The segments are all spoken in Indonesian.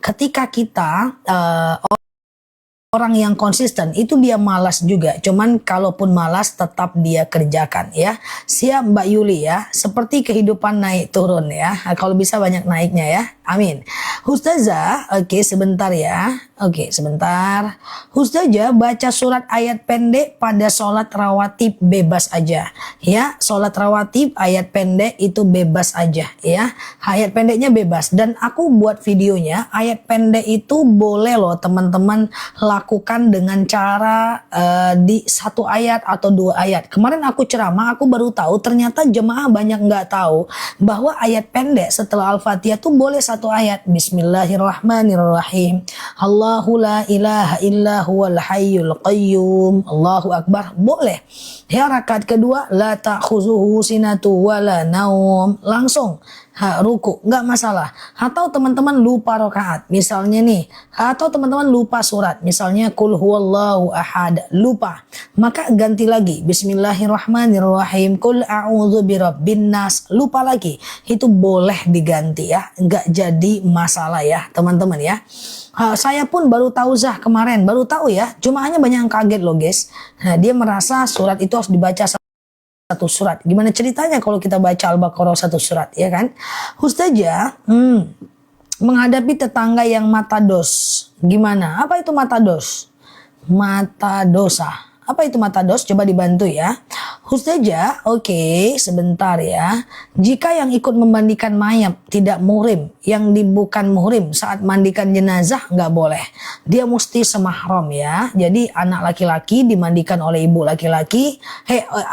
ketika kita orang yang konsisten itu dia malas juga, cuman kalaupun malas tetap dia kerjakan ya. Siap Mbak Yuli ya, seperti kehidupan naik turun ya, kalau bisa banyak naiknya ya, amin. Ustazah, oke sebentar ya, oke sebentar. Ustazah baca surat ayat pendek pada sholat rawatib bebas aja ya, sholat rawatib ayat pendek itu bebas aja ya, ayat pendeknya bebas. Dan aku buat videonya, ayat pendek itu boleh loh teman-teman lakukan dengan cara di satu ayat atau dua ayat. Kemarin aku ceramah, aku baru tahu ternyata jemaah banyak nggak tahu bahwa ayat pendek setelah Al-Fatihah tuh boleh satu ayat. Bismillahirrahmanirrahim. Allahu la ilaha illa huwal hayyul qayyum. Allahu akbar. Boleh. Ya, rakaat kedua la ta'khuzuhu sinatu wala naum. Langsung ruku, nggak masalah. Atau teman-teman lupa rakaat, misalnya nih, atau teman-teman lupa surat, misalnya kul huwallahu ahad, lupa, maka ganti lagi Bismillahirrahmanirrahim, kul a'udzu birabbin nas, lupa lagi, itu boleh diganti ya, nggak jadi masalah ya teman-teman ya. Saya pun baru tahu kemarin, baru tahu ya, cuma hanya banyak yang kaget loh guys. Nah, dia merasa surat itu harus dibaca satu surat. Gimana ceritanya kalau kita baca Al-Baqarah satu surat, ya kan? Ustazah, menghadapi tetangga yang mata dos. Gimana? Apa itu mata dos? Mata dosa. Apa itu mata dos? Coba dibantu ya. Ustazah, oke, sebentar ya. Jika yang ikut memandikan mayat tidak muhrim, yang bukan muhrim saat mandikan jenazah nggak boleh. Dia mesti semahram ya. Jadi anak laki-laki dimandikan oleh ibu laki-laki,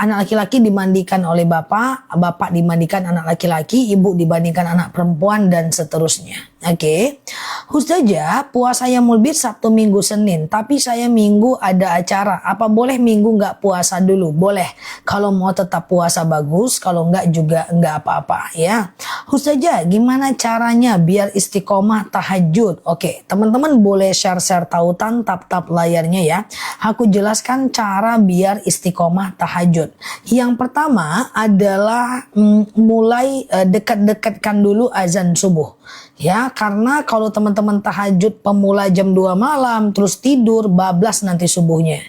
anak laki-laki dimandikan oleh bapak, bapak dimandikan anak laki-laki, ibu dibandingkan anak perempuan dan seterusnya. Oke. Ustazah, puasanya mulbit Sabtu, Minggu, Senin, tapi saya Minggu ada acara. Apa boleh Minggu nggak puasa dulu? Boleh. Kalau mau tetap puasa bagus, kalau nggak juga nggak apa-apa ya. Ustazah, gimana caranya biar istiqomah tahajud? Oke, teman-teman boleh share-share tautan, tap-tap layarnya ya. Aku jelaskan cara biar istiqomah tahajud. Yang pertama adalah mulai dekat-dekatkan dulu azan subuh. Ya, karena kalau teman-teman tahajud pemula jam 2 malam terus tidur, bablas nanti subuhnya.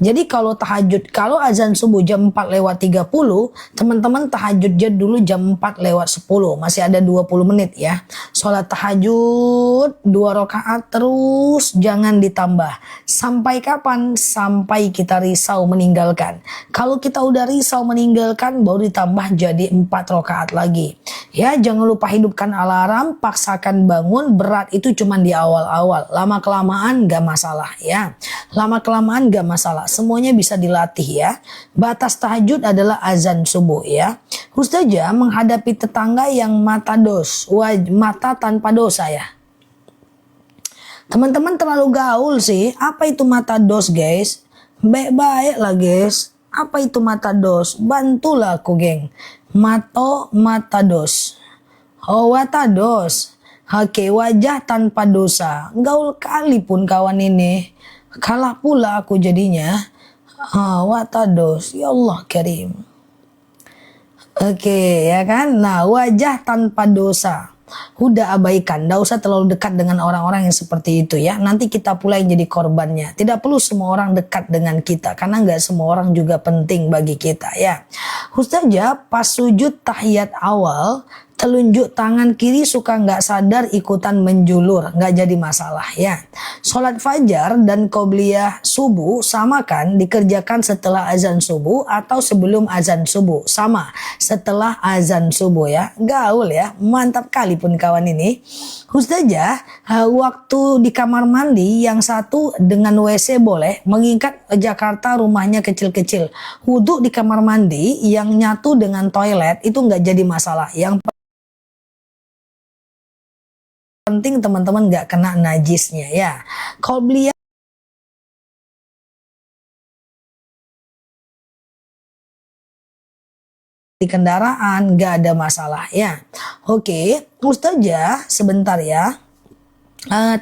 Jadi kalau tahajud, kalau azan subuh jam 4:30, teman-teman tahajudnya dulu jam 4:10, masih ada 20 menit ya. Sholat tahajud 2 rakaat terus, jangan ditambah. Sampai kapan? Sampai kita risau meninggalkan. Kalau kita udah risau meninggalkan, baru ditambah jadi 4 rakaat lagi. Ya, jangan lupa hidupkan alarm, paksakan bangun. Berat itu cuma di awal-awal, lama-kelamaan gak masalah ya. Lama-kelamaan gak masalah, semuanya bisa dilatih ya. Batas tahajud adalah azan subuh ya. Ustazah, menghadapi tetangga yang mata dos, mata tanpa dosa ya. Teman-teman terlalu gaul sih. Apa itu mata dos guys? Baik-baik lah guys. Apa itu mata dos? Bantulah aku geng. Mata dos. Oh, wata dos. Oke, wajah tanpa dosa. Gaul kali pun kawan ini. Kalah pula aku jadinya. Wata dos. Ya Allah karim. Oke, ya kan? Nah, wajah tanpa dosa. Udah abaikan, gak usah terlalu dekat dengan orang-orang yang seperti itu ya. Nanti kita pula yang jadi korbannya. Tidak perlu semua orang dekat dengan kita, karena gak semua orang juga penting bagi kita ya. Ustazah, pas sujud tahiyat awal, telunjuk tangan kiri suka nggak sadar ikutan menjulur, nggak jadi masalah ya. Sholat fajar dan qobliyah subuh sama kan, dikerjakan setelah azan subuh atau sebelum azan subuh, sama setelah azan subuh ya. Gaul ya, mantap kali pun kawan ini. Ustazah, waktu di kamar mandi yang satu dengan WC boleh, mengingat Jakarta rumahnya kecil-kecil. Wudhu di kamar mandi yang nyatu dengan toilet itu nggak jadi masalah. Yang penting teman-teman nggak kena najisnya ya. Kalau beliau di kendaraan nggak ada masalah ya. Oke, Ustazah sebentar ya.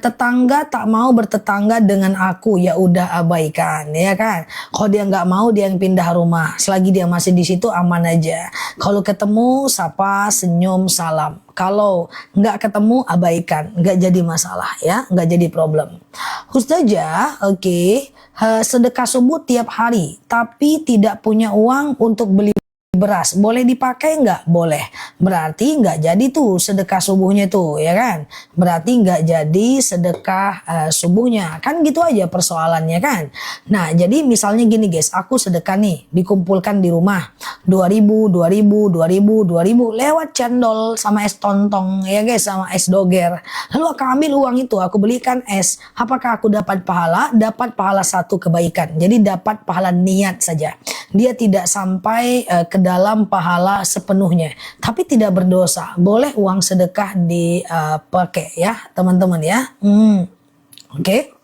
Tetangga tak mau bertetangga dengan aku, ya udah abaikan, ya kan? Kalau dia nggak mau, dia yang pindah rumah. Selagi dia masih di situ aman aja. Kalau ketemu, sapa, senyum, salam. Kalau nggak ketemu, abaikan, nggak jadi masalah, ya, nggak jadi problem. Ustazah, oke, sedekah subuh tiap hari, tapi tidak punya uang untuk beli beras, boleh dipakai nggak? Boleh. Berarti nggak jadi tuh sedekah subuhnya tuh, ya kan? Berarti nggak jadi sedekah subuhnya. Kan gitu aja persoalannya kan. Nah, jadi misalnya gini guys, aku sedekah nih, dikumpulkan di rumah 2000, 2000, 2000, 2000 lewat cendol sama es tontong ya guys, sama es doger. Lalu aku ambil uang itu, aku belikan es. Apakah aku dapat pahala? Dapat pahala satu kebaikan. Jadi dapat pahala niat saja. Dia tidak sampai ke dalam pahala sepenuhnya, tapi tidak berdosa. Boleh uang sedekah dipakai ya teman-teman ya. Oke.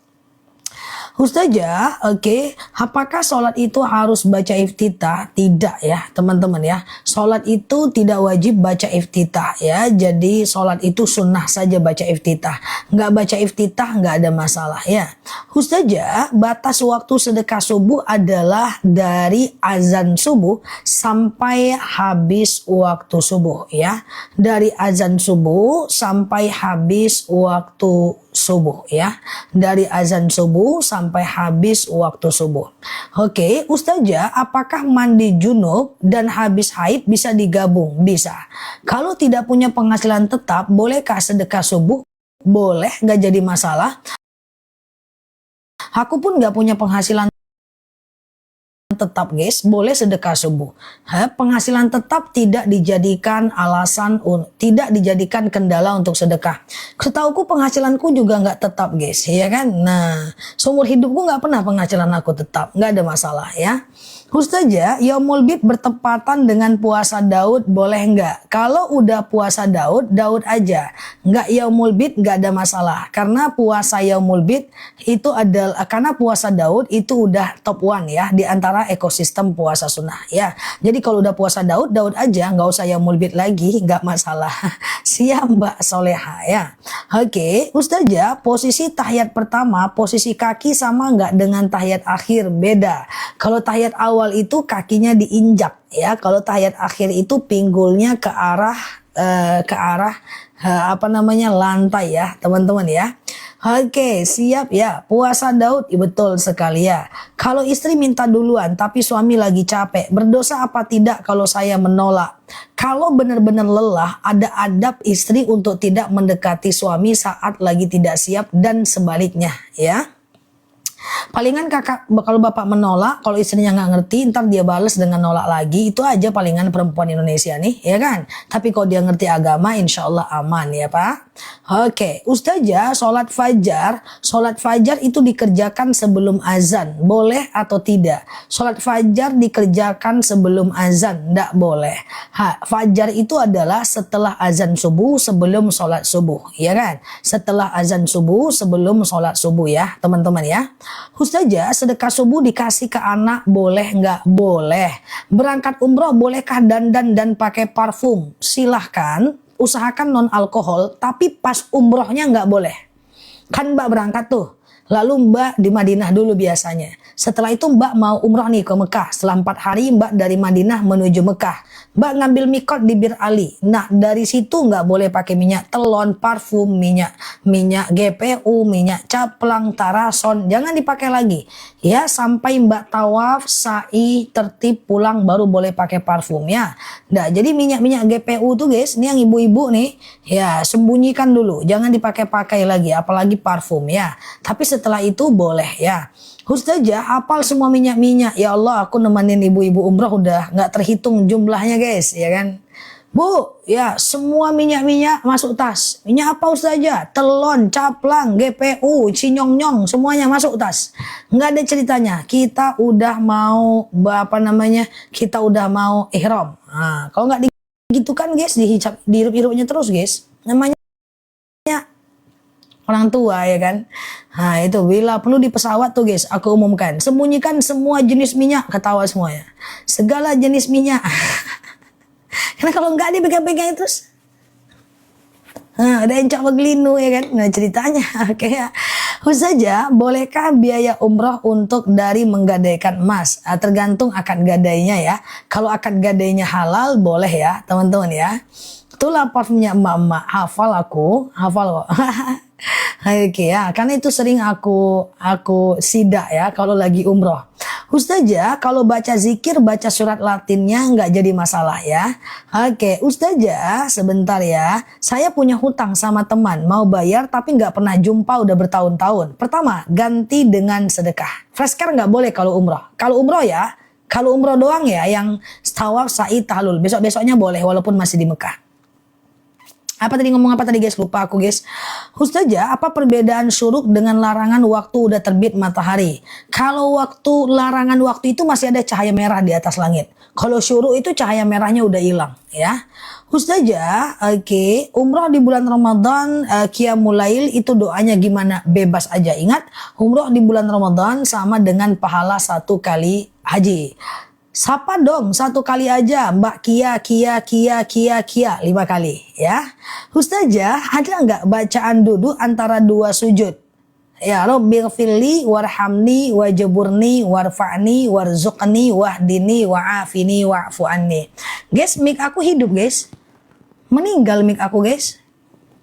Ustazah, oke, apakah sholat itu harus baca iftitah? Tidak ya teman-teman ya. Sholat itu tidak wajib baca iftitah ya. Jadi sholat itu sunnah saja baca iftitah. Nggak baca iftitah nggak ada masalah ya. Ustazah, batas waktu sedekah subuh adalah dari azan subuh sampai habis waktu subuh ya. Dari azan subuh sampai habis waktu subuh ya. Dari azan subuh sampai habis waktu subuh. Oke, Ustazah, apakah mandi junub dan habis haid bisa digabung? Bisa. Kalau tidak punya penghasilan tetap, bolehkah sedekah subuh? Boleh, nggak jadi masalah. Aku pun nggak punya penghasilan tetap guys, boleh sedekah subuh. Penghasilan tetap tidak dijadikan alasan, tidak dijadikan kendala untuk sedekah. Setauku penghasilanku juga nggak tetap guys, ya kan? Nah, seumur hidupku nggak pernah penghasilan aku tetap, nggak ada masalah ya. Ustazah, Yaumul Bid bertepatan dengan puasa Daud, boleh nggak? Kalau udah puasa Daud, Daud aja. Nggak Yaumul Bid, nggak ada masalah. Karena puasa Yaumul Bid itu adalah, karena puasa Daud itu udah top one ya, di antara ekosistem puasa sunnah ya. Jadi kalau udah puasa Daud, Daud aja, nggak usah Yaumul Bid lagi, nggak masalah. Siap Mbak Soleha ya. Oke, Ustazah, posisi tahiyat pertama, posisi kaki sama nggak dengan tahiyat akhir? Beda. Kalau tahiyat awal itu kakinya diinjak ya. Kalau tahiyat akhir itu pinggulnya ke arah lantai ya teman-teman ya. Oke, siap ya. Puasa Daud, betul sekali ya. Kalau istri minta duluan tapi suami lagi capek, berdosa apa tidak kalau saya menolak? Kalau benar-benar lelah, ada adab istri untuk tidak mendekati suami saat lagi tidak siap dan sebaliknya ya. Palingan kalau bapak menolak, kalau istrinya nggak ngerti, ntar dia bales dengan nolak lagi. Itu aja palingan perempuan Indonesia nih, ya kan? Tapi kalau dia ngerti agama, insya Allah aman ya Pak. Oke, Ustazah, sholat fajar itu dikerjakan sebelum azan, boleh atau tidak? Sholat fajar dikerjakan sebelum azan, tidak boleh. Fajar itu adalah setelah azan subuh, sebelum sholat subuh, ya kan? Setelah azan subuh, sebelum sholat subuh ya, teman-teman ya. Ustazah, sedekah subuh dikasih ke anak boleh nggak? Boleh. Berangkat umroh bolehkah dandan dan pakai parfum? Silahkan. Usahakan non alkohol, tapi pas umrohnya nggak boleh. Kan Mbak berangkat tuh, lalu Mbak di Madinah dulu biasanya. Setelah itu Mbak mau umroh nih ke Mekah. Setelah 4 hari Mbak dari Madinah menuju Mekah. Mbak ngambil mikot di Bir Ali. Nah dari situ nggak boleh pakai minyak telon, parfum, minyak GPU, minyak caplang, tarason. Jangan dipakai lagi. Ya sampai Mbak tawaf, sa'i, tertib, pulang baru boleh pakai parfum ya. Nah jadi minyak GPU tuh guys, ini yang ibu-ibu nih. Ya sembunyikan dulu. Jangan dipakai-pakai lagi, apalagi parfum ya. Tapi setelah itu boleh ya. Ustazah, hafal semua minyak-minyak. Ya Allah, aku nemenin ibu-ibu umroh udah nggak terhitung jumlahnya guys, ya kan? Bu, ya semua minyak-minyak masuk tas. Minyak apa Ustazah? Telon, caplang, GPU, cinyong-nyong, semuanya masuk tas. Nggak ada ceritanya. Kita udah mau Kita udah mau ihram. Nah, kalau nggak gitu kan guys, dihirup-hirupnya terus guys. Namanya orang tua ya kan. Nah itu bila perlu di pesawat tuh guys, aku umumkan, sembunyikan semua jenis minyak, ketawa semuanya, segala jenis minyak. Karena kalau nggak dipegang-pegang terus Ada encak begelinu ya kan. Nah ceritanya kayak Ustazah, bolehkah biaya umroh untuk dari menggadaikan emas? Tergantung akad gadainya ya. Kalau akad gadainya halal boleh ya teman-teman ya. Itulah parfumnya emak-emak. Hafal aku, hafal kok. Oke ya, karena itu sering aku sidak ya kalau lagi umroh. Ustazah, kalau baca zikir, baca surat Latinnya nggak jadi masalah ya. Oke, Ustazah, sebentar ya. Saya punya hutang sama teman, mau bayar tapi nggak pernah jumpa udah bertahun-tahun. Pertama, ganti dengan sedekah. Fresh-care nggak boleh kalau umroh. Kalau umroh ya, kalau umroh doang ya, yang tawaf, sa'i, tahlul. Besok-besoknya boleh walaupun masih di Mekah. Apa tadi ngomong apa tadi guys? Lupa aku guys. Ustazah, apa perbedaan syuruk dengan larangan waktu udah terbit matahari? Kalau waktu larangan waktu itu masih ada cahaya merah di atas langit. Kalau syuruk itu cahaya merahnya udah hilang ya. Ustazah, oke, umroh di bulan Ramadan, Qiyamul Lail itu doanya gimana? Bebas aja. Ingat, umroh di bulan Ramadan sama dengan pahala 1 kali haji. Sapa dong 1 kali aja Mbak Kia 5 kali ya. Ustazah, ada nggak bacaan duduk antara 2 sujud? Ya, Rabbighfirli warhamni wajaburni warfa'ni warzuqni wahdini wa'afini wa'fu anni. Guys, mic aku hidup guys. Meninggal mic aku guys.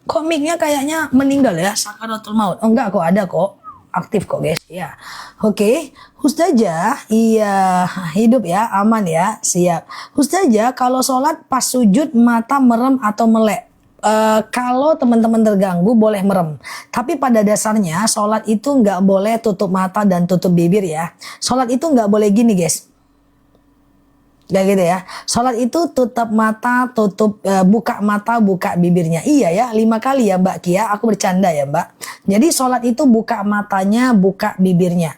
Kok micnya kayaknya meninggal ya? Sakaratul maut. Oh enggak kok, ada kok. Aktif kok guys ya. Oke, Ustazah, iya hidup ya, aman ya, siap. Ustazah, kalau sholat pas sujud mata merem atau melek? Kalau teman-teman terganggu boleh merem. Tapi pada dasarnya sholat itu nggak boleh tutup mata dan tutup bibir ya. Sholat itu nggak boleh gini guys. Gak gitu ya. Sholat itu tutup mata, buka mata, buka bibirnya. Iya ya, 5 kali ya Mbak Kia. Aku bercanda ya Mbak. Jadi sholat itu buka matanya, buka bibirnya.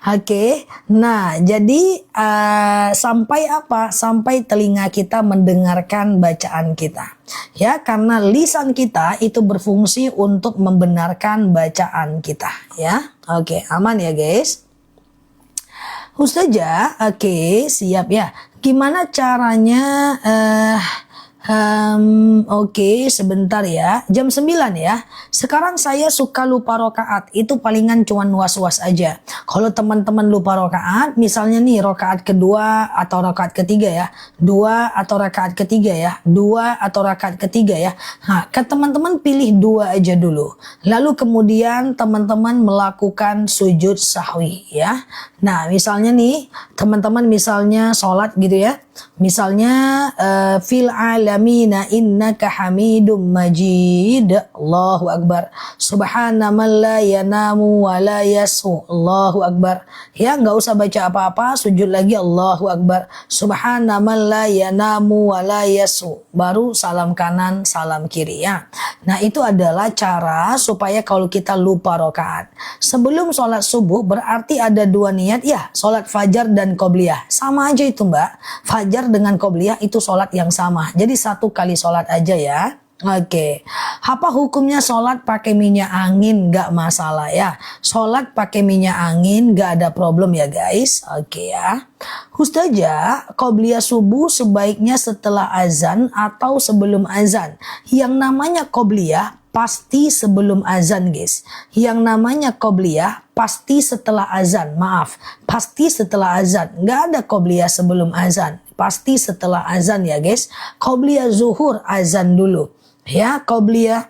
Oke. Nah, jadi sampai apa? Sampai telinga kita mendengarkan bacaan kita. Ya, karena lisan kita itu berfungsi untuk membenarkan bacaan kita. Ya, oke, aman ya guys. Ustazah, oke, siap ya. Gimana caranya? Oke, sebentar ya. Jam 9 ya. Sekarang saya suka lupa rokaat. Itu palingan cuman was-was aja. Kalau teman-teman lupa rokaat, misalnya nih rokaat kedua atau rokaat ketiga ya. 2 atau rokaat ketiga ya. 2 atau rokaat ketiga ya. Nah, ke teman-teman pilih 2 aja dulu. Lalu kemudian teman-teman melakukan sujud sahwi ya. Nah, misalnya nih, teman-teman misalnya sholat gitu ya. Misalnya fil alamina innaka hamidum majid. Allahu akbar. Subhana man la yanamu wa la yasu. Allahu akbar. Ya, nggak usah baca apa-apa, sujud lagi Allahu akbar. Subhana man la yanamu wa la yasu. Baru salam kanan, salam kiri ya. Nah, itu adalah cara supaya kalau kita lupa rakaat. Sebelum sholat subuh berarti ada 2 niat ya, sholat fajar dan qobliyah. Sama aja itu Mbak. Fajar dengan qobliyah itu sholat yang sama. Jadi 1 kali sholat aja ya. Oke. Apa hukumnya sholat pakai minyak angin? Gak masalah ya. Sholat pakai minyak angin gak ada problem ya guys. Oke ya. Ustazah, qobliyah subuh sebaiknya setelah azan atau sebelum azan? Yang namanya qobliyah pasti sebelum azan guys. Yang namanya qobliyah pasti setelah azan. Maaf, pasti setelah azan. Nggak ada qobliyah sebelum azan. Pasti setelah azan ya guys. Qobliyah zuhur azan dulu. Ya, qobliyah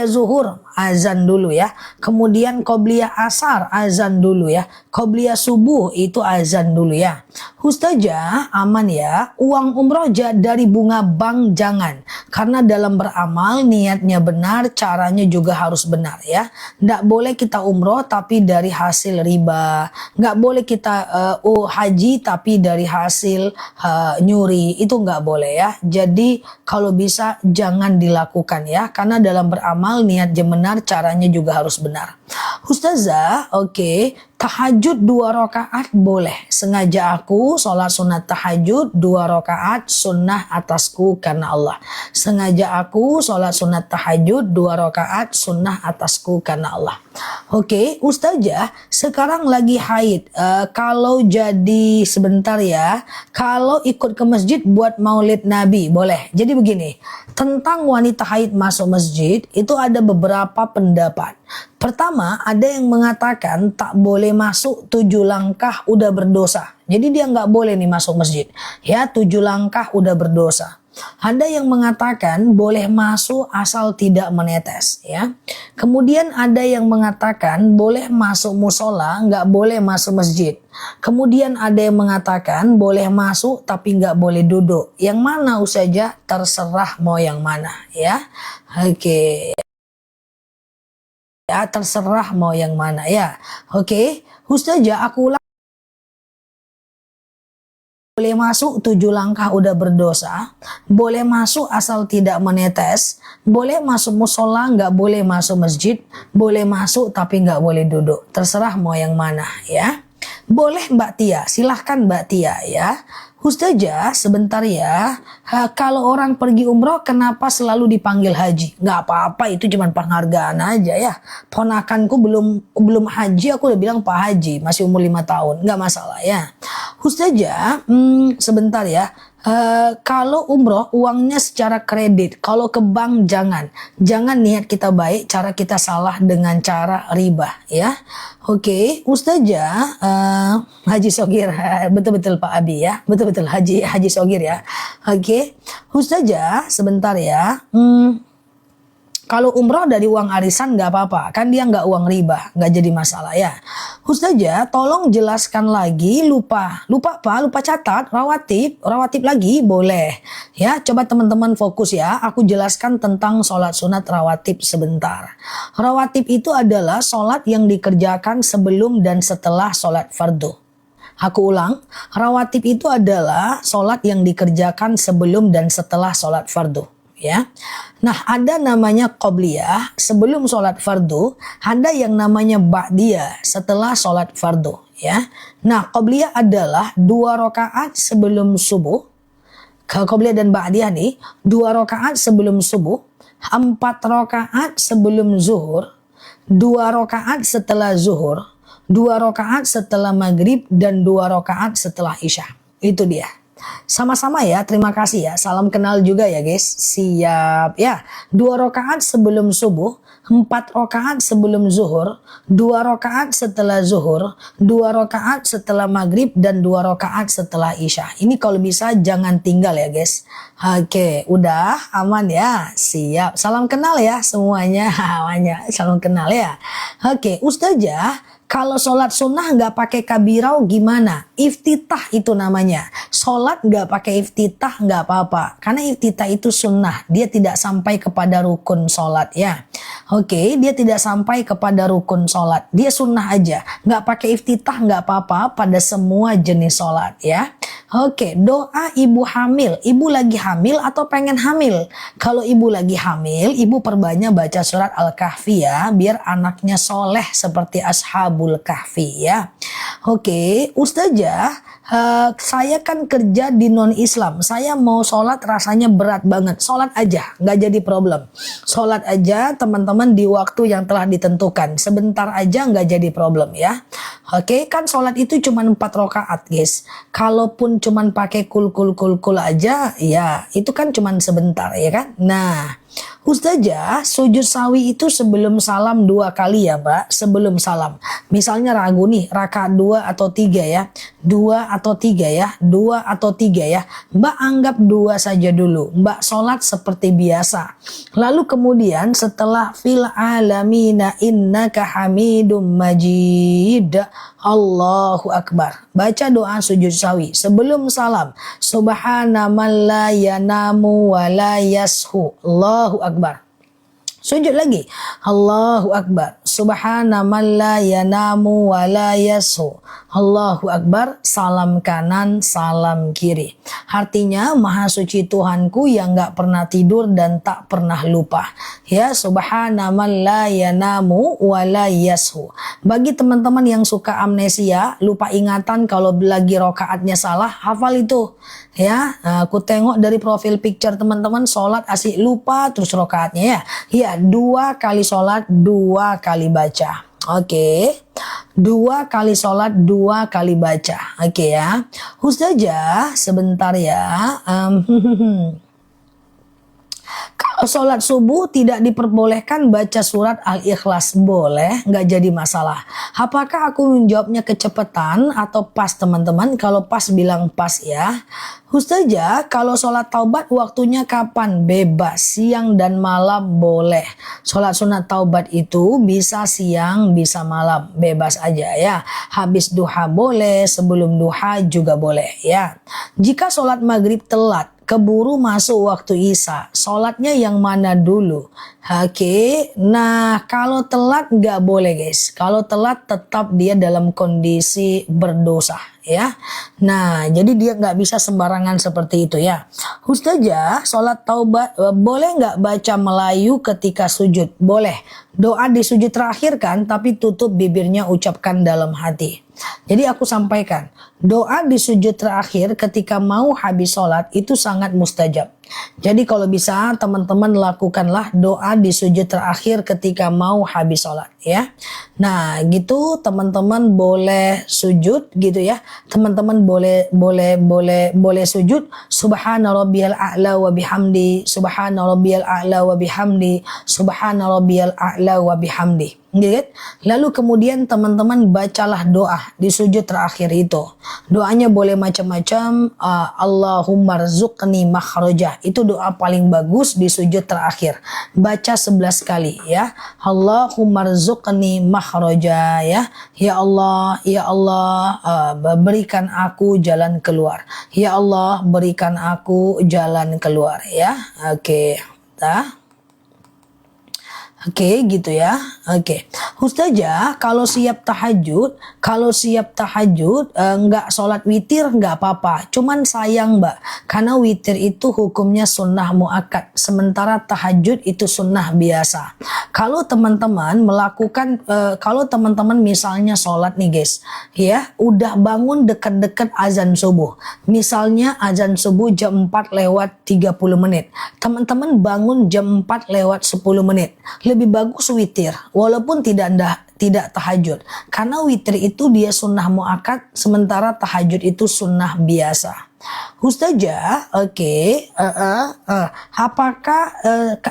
zuhur azan dulu ya. Kemudian qobliyah asar azan dulu ya. Qobliyah subuh itu azan dulu ya. Ustazah, aman ya. Uang umroh dari bunga bank jangan. Karena dalam beramal niatnya benar, caranya juga harus benar ya. Nggak boleh kita umroh tapi dari hasil riba. Nggak boleh kita haji tapi dari hasil nyuri. Itu nggak boleh ya. Jadi kalau bisa jangan dilakukan ya. Karena dalam beramal niatnya benar, caranya juga harus benar. Ustazah, oke, Tahajud 2 rakaat boleh. Sengaja aku sholat sunat tahajud 2 rakaat sunnah atasku karena Allah. Sengaja aku sholat sunat tahajud 2 rakaat sunnah atasku karena Allah. Oke, Ustazah sekarang lagi haid. Kalau jadi sebentar ya, kalau ikut ke masjid buat maulid Nabi boleh. Jadi begini, tentang wanita haid masuk masjid itu ada beberapa pendapat. Pertama, ada yang mengatakan tak boleh masuk 7 langkah udah berdosa. Jadi dia nggak boleh nih masuk masjid. Ya, 7 langkah udah berdosa. Ada yang mengatakan boleh masuk asal tidak menetes. Ya. Kemudian ada yang mengatakan boleh masuk musola, nggak boleh masuk masjid. Kemudian ada yang mengatakan boleh masuk tapi nggak boleh duduk. Yang mana saja terserah mau yang mana. Ya, oke. Ya, terserah mau yang mana ya. Oke, Ustazah aku ulang. Boleh masuk 7 langkah udah berdosa, boleh masuk asal tidak menetes, boleh masuk musola, nggak boleh masuk masjid, boleh masuk tapi nggak boleh duduk. Terserah mau yang mana ya. Boleh Mbak Tia, silahkan Mbak Tia ya. Ustazah sebentar ya, kalau orang pergi umroh kenapa selalu dipanggil haji? Nggak apa-apa, itu cuma penghargaan aja ya. Ponakanku belum haji, aku udah bilang Pak Haji, masih umur 5 tahun, nggak masalah ya. Ustazah, sebentar ya. Kalau umroh uangnya secara kredit, kalau ke bank jangan niat kita baik, cara kita salah dengan cara riba ya. Oke, Ustazah, Haji Sogir, betul-betul Pak Abi ya, betul-betul Haji Sogir ya. Oke, Ustazah, sebentar ya. Kalau umroh dari uang arisan nggak apa-apa, kan dia nggak uang riba, nggak jadi masalah ya. Ustazah, tolong jelaskan lagi, lupa apa? Lupa catat, rawatib lagi boleh. Ya, coba teman-teman fokus ya. Aku jelaskan tentang sholat sunat rawatib sebentar. Rawatib itu adalah sholat yang dikerjakan sebelum dan setelah sholat fardu. Aku ulang, rawatib itu adalah sholat yang dikerjakan sebelum dan setelah sholat fardu. Ya, nah ada namanya qobliyah sebelum sholat fardu, ada yang namanya ba'diyah setelah sholat fardu. Ya, nah qobliyah adalah 2 rakaat sebelum subuh. Kalau qobliyah dan ba'diyah nih, 2 rakaat sebelum subuh, 4 rakaat sebelum zuhur, 2 rakaat setelah zuhur, 2 rakaat setelah maghrib, dan 2 rakaat setelah isya. Itu dia. Sama-sama ya, terima kasih ya. Salam kenal juga ya guys. Siap ya. 2 rakaat sebelum subuh, 4 rakaat sebelum zuhur, 2 rakaat setelah zuhur, 2 rakaat setelah maghrib, dan 2 rakaat setelah isya. Ini kalau bisa jangan tinggal ya guys. Oke, udah aman ya. Siap. Salam kenal ya semuanya. Salam kenal ya. Oke, Ustazah, kalau sholat sunnah nggak pakai kabirau gimana? Iftitah itu namanya. Sholat nggak pakai iftitah nggak apa-apa. Karena iftitah itu sunnah. Dia tidak sampai kepada rukun sholat ya. Oke, dia tidak sampai kepada rukun sholat. Dia sunnah aja. Nggak pakai iftitah nggak apa-apa pada semua jenis sholat ya. Oke, doa ibu hamil. Ibu lagi hamil atau pengen hamil? Kalau ibu lagi hamil, ibu perbanyak baca surat Al-Kahfi ya. Biar anaknya soleh seperti Ashabul Kahfi ya. Oke, Ustazah, saya kan kerja di non-Islam. Saya mau sholat rasanya berat banget. Sholat aja, nggak jadi problem. Sholat aja teman-teman di waktu yang telah ditentukan. Sebentar aja nggak jadi problem ya. Oke, kan sholat itu cuma 4 rakaat guys. Kalaupun cuma pakai kul aja, ya itu kan cuma sebentar ya kan. Nah, Ustazah, sujud sawi itu sebelum salam 2 kali ya Mbak, sebelum salam. Misalnya ragu nih, rakaat 2 atau 3 ya, 2 atau 3 ya, 2 atau 3 ya. Mbak anggap 2 saja dulu, Mbak sholat seperti biasa. Lalu kemudian setelah fil alamina innaka hamidum majid, Allahu Akbar. Baca doa sujud sawi sebelum salam. Subhana man la yanamu wa la yashu. Allahu Akbar. Sujud lagi. Allahu Akbar. subhana man la yanamu wa la yasu. Allahu Akbar, salam kanan, salam kiri. Artinya maha suci Tuhanku yang gak pernah tidur dan tak pernah lupa. Ya, subhana man la yanamu wa la yasu. Bagi teman-teman yang suka amnesia, lupa ingatan kalau lagi rokaatnya salah, hafal itu. Ya, aku tengok dari profil picture teman-teman sholat asik lupa terus rokaatnya ya. Ya, 2 kali sholat, 2 kali baca. Oke, 2 kali sholat, 2 kali baca. Oke ya, Ustazah sebentar ya. Kalau sholat subuh tidak diperbolehkan baca surat Al-Ikhlas, boleh, nggak jadi masalah. Apakah aku menjawabnya kecepatan atau pas teman-teman? Kalau pas bilang pas ya. Ustazah, kalau sholat taubat waktunya kapan? Bebas, siang dan malam boleh. Sholat sunat taubat itu bisa siang, bisa malam, bebas aja ya. Habis duha boleh, sebelum duha juga boleh ya. Jika sholat maghrib telat, keburu masuk waktu isya, sholatnya yang mana dulu? Oke, nah kalau telat nggak boleh guys. Kalau telat tetap dia dalam kondisi berdosa ya. Nah, jadi dia nggak bisa sembarangan seperti itu ya. Ustazah, sholat taubat boleh nggak baca Melayu ketika sujud? Boleh. Doa di sujud terakhir kan, tapi tutup bibirnya ucapkan dalam hati. Jadi aku sampaikan, doa di sujud terakhir ketika mau habis sholat itu sangat mustajab. Jadi kalau bisa teman-teman lakukanlah doa di sujud terakhir ketika mau habis sholat ya. Nah gitu teman-teman boleh sujud gitu ya. Teman-teman boleh sujud. Subhana rabbiyal a'la wa bihamdi. Subhana rabbiyal a'la wa bihamdi. Subhana rabbiyal a'la wa bihamdi. Gitu. Lalu kemudian teman-teman bacalah doa di sujud terakhir itu. Doanya boleh macam-macam. Allahumma rzuqni makhraja. Itu doa paling bagus di sujud terakhir. Baca 11 kali ya. Allahumma rzuqni makhraja ya. Ya Allah, berikan aku jalan keluar. Ya Allah, berikan aku jalan keluar ya. Oke. Oke, gitu ya. Oke. Ustazah, kalau siap tahajud nggak sholat witir nggak apa-apa. Cuman sayang Mbak, karena witir itu hukumnya sunnah muakkad, sementara tahajud itu sunnah biasa. Kalau teman-teman misalnya sholat nih guys, ya, udah bangun dekat-dekat azan subuh. Misalnya azan subuh jam 4 lewat 30 menit. Teman-teman bangun jam 4 lewat 10 menit. Lebih bagus witir walaupun tidak tahajud, karena witir itu dia sunnah muakkad sementara tahajud itu sunnah biasa. Ustazah, oke, apakah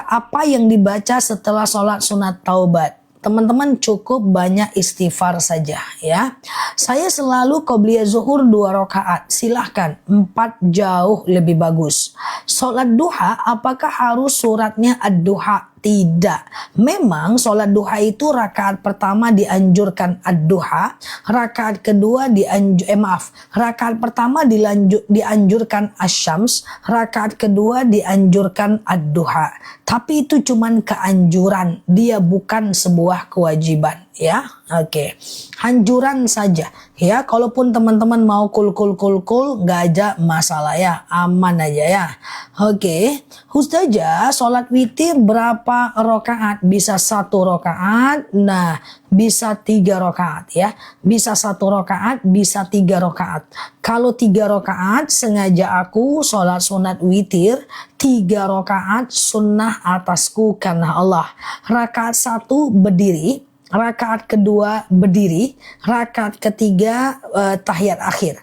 apa yang dibaca setelah sholat sunat taubat? Teman-teman cukup banyak istighfar saja ya. Saya selalu qobliyah zuhur 2 rakaat. Silahkan 4 jauh lebih bagus. Sholat duha apakah harus suratnya ad-duha? Tidak. Memang sholat duha itu rakaat pertama dianjurkan ad-duha, rakaat kedua rakaat pertama dianjurkan asyams, rakaat kedua dianjurkan ad-duha. Tapi itu cuman keanjuran, dia bukan sebuah kewajiban ya. Oke. Anjuran saja ya. Kalaupun teman-teman mau kul nggak ada masalah ya, aman aja ya. Oke. Ustazah, sholat witir berapa rakaat? Bisa 1 rakaat, nah bisa 3 rakaat ya. Bisa 1 rakaat, bisa 3 rakaat. Kalau 3 rakaat sengaja aku sholat sunat witir 3 rakaat sunnah atasku karena Allah. Rakaat 1 berdiri, rakaat kedua berdiri, rakaat ketiga tahiyat akhir.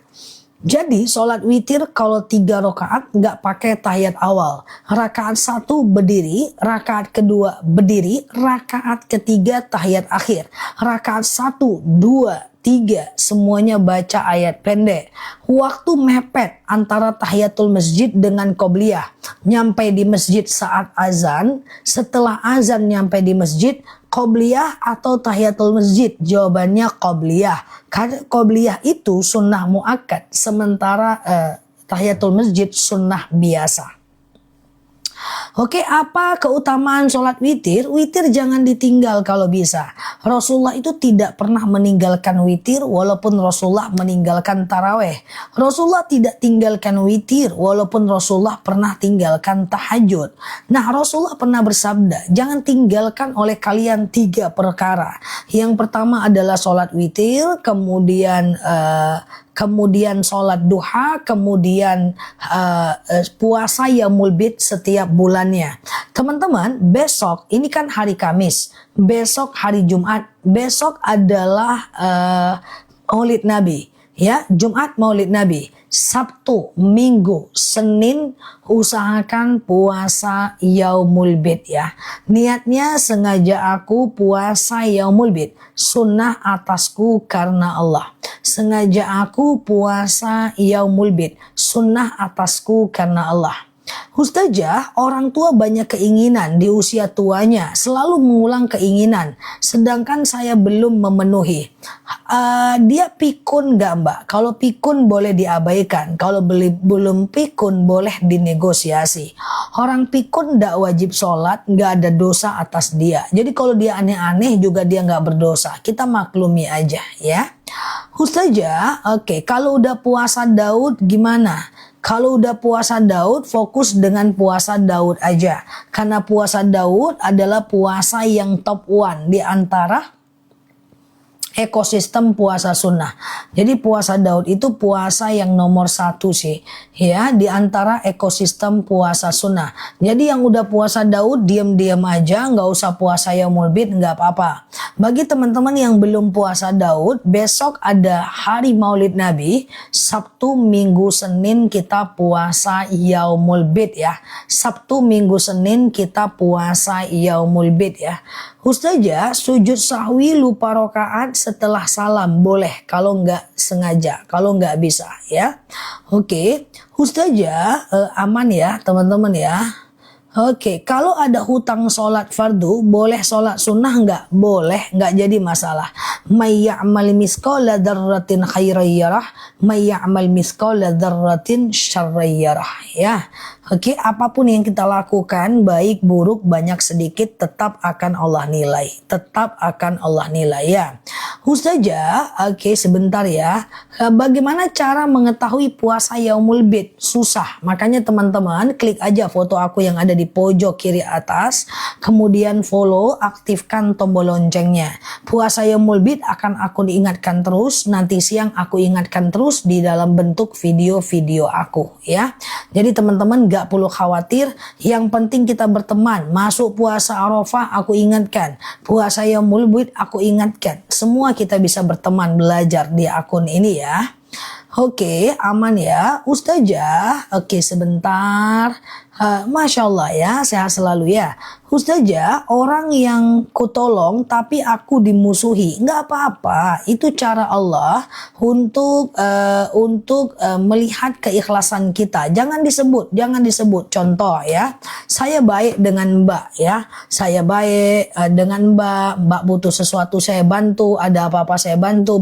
Jadi sholat witir kalau 3 rakaat nggak pakai tahiyat awal. Rakaat 1 berdiri, rakaat kedua berdiri, rakaat ketiga tahiyat akhir. Rakaat 1, 2, 3 semuanya baca ayat pendek. Waktu mepet antara tahiyatul masjid dengan qobliyah. Nyampe di masjid saat azan, setelah azan nyampe di masjid, qobliyah atau tahiyatul masjid? Jawabannya qobliyah. Karena qobliyah itu sunnah muakkad, sementara tahiyatul masjid sunnah biasa. Oke, apa keutamaan sholat witir? Witir jangan ditinggal kalau bisa. Rasulullah itu tidak pernah meninggalkan witir walaupun Rasulullah meninggalkan taraweh. Rasulullah tidak tinggalkan witir walaupun Rasulullah pernah tinggalkan tahajud. Nah, Rasulullah pernah bersabda, jangan tinggalkan oleh kalian 3 perkara. Yang pertama adalah sholat witir, kemudian sholat duha, kemudian puasa yaumul bid setiap bulannya. Teman-teman, besok ini kan hari Kamis, besok hari Jumat, besok adalah Maulid Nabi. Ya, Jumat Maulid Nabi, Sabtu, Minggu, Senin usahakan puasa yaumul bid ya. Niatnya sengaja aku puasa yaumul bid, sunnah atasku karena Allah. Sengaja aku puasa yaumul bid, sunnah atasku karena Allah. Ustazah, orang tua banyak keinginan di usia tuanya, selalu mengulang keinginan, sedangkan saya belum memenuhi. Dia pikun gak mbak? Kalau pikun boleh diabaikan, kalau belum pikun boleh dinegosiasi. Orang pikun gak wajib sholat, gak ada dosa atas dia. Jadi kalau dia aneh-aneh juga dia gak berdosa, kita maklumi aja ya. Ustazah, oke, kalau udah puasa Daud gimana? Kalau udah puasa Daud, fokus dengan puasa Daud aja. Karena puasa Daud adalah puasa yang top 1 di antara ekosistem puasa sunnah. Jadi puasa Daud itu puasa yang nomor 1 sih ya di antara ekosistem puasa sunnah. Jadi yang udah puasa Daud diam-diam aja, nggak usah puasa yaumul bid, nggak apa-apa. Bagi teman-teman yang belum puasa Daud, besok ada hari Maulid Nabi, Sabtu, Minggu, Senin kita puasa yaumul bid ya. Sabtu, Minggu, Senin kita puasa yaumul bid ya. Ustazah, sujud sahwi lupa rokaat setelah salam boleh kalau nggak sengaja, kalau nggak bisa ya. Oke, Ustazah aman ya teman-teman ya. Oke, kalau ada hutang sholat fardu, boleh sholat sunnah nggak? Boleh, nggak jadi masalah. May ya'mal misqala dzarratin khairan yarah, may ya'mal misqala dzarratin syarran yarah ya. Oke, apapun yang kita lakukan, baik buruk banyak sedikit, tetap akan Allah nilai. Tetap akan Allah nilai ya. Ustazah, oke sebentar ya. Bagaimana cara mengetahui puasa yaumul bid? Susah. Makanya teman-teman klik aja foto aku yang ada di pojok kiri atas. Kemudian follow, aktifkan tombol loncengnya. Puasa yaumul bid akan aku diingatkan terus. Nanti siang aku ingatkan terus di dalam bentuk video-video aku ya. Jadi teman-teman gak perlu khawatir. Yang penting kita berteman. Masuk puasa Arafah aku ingatkan. Puasa yaumul bid aku ingatkan. Semua kita bisa berteman belajar di akun ini ya. Oke, aman ya Ustazah. Oke sebentar. Masya Allah ya, sehat selalu ya. Ustazah, orang yang kutolong tapi aku dimusuhi, nggak apa-apa. Itu cara Allah untuk melihat keikhlasan kita. Jangan disebut. Contoh ya, saya baik dengan Mbak ya. Saya baik dengan Mbak butuh sesuatu saya bantu, ada apa-apa saya bantu.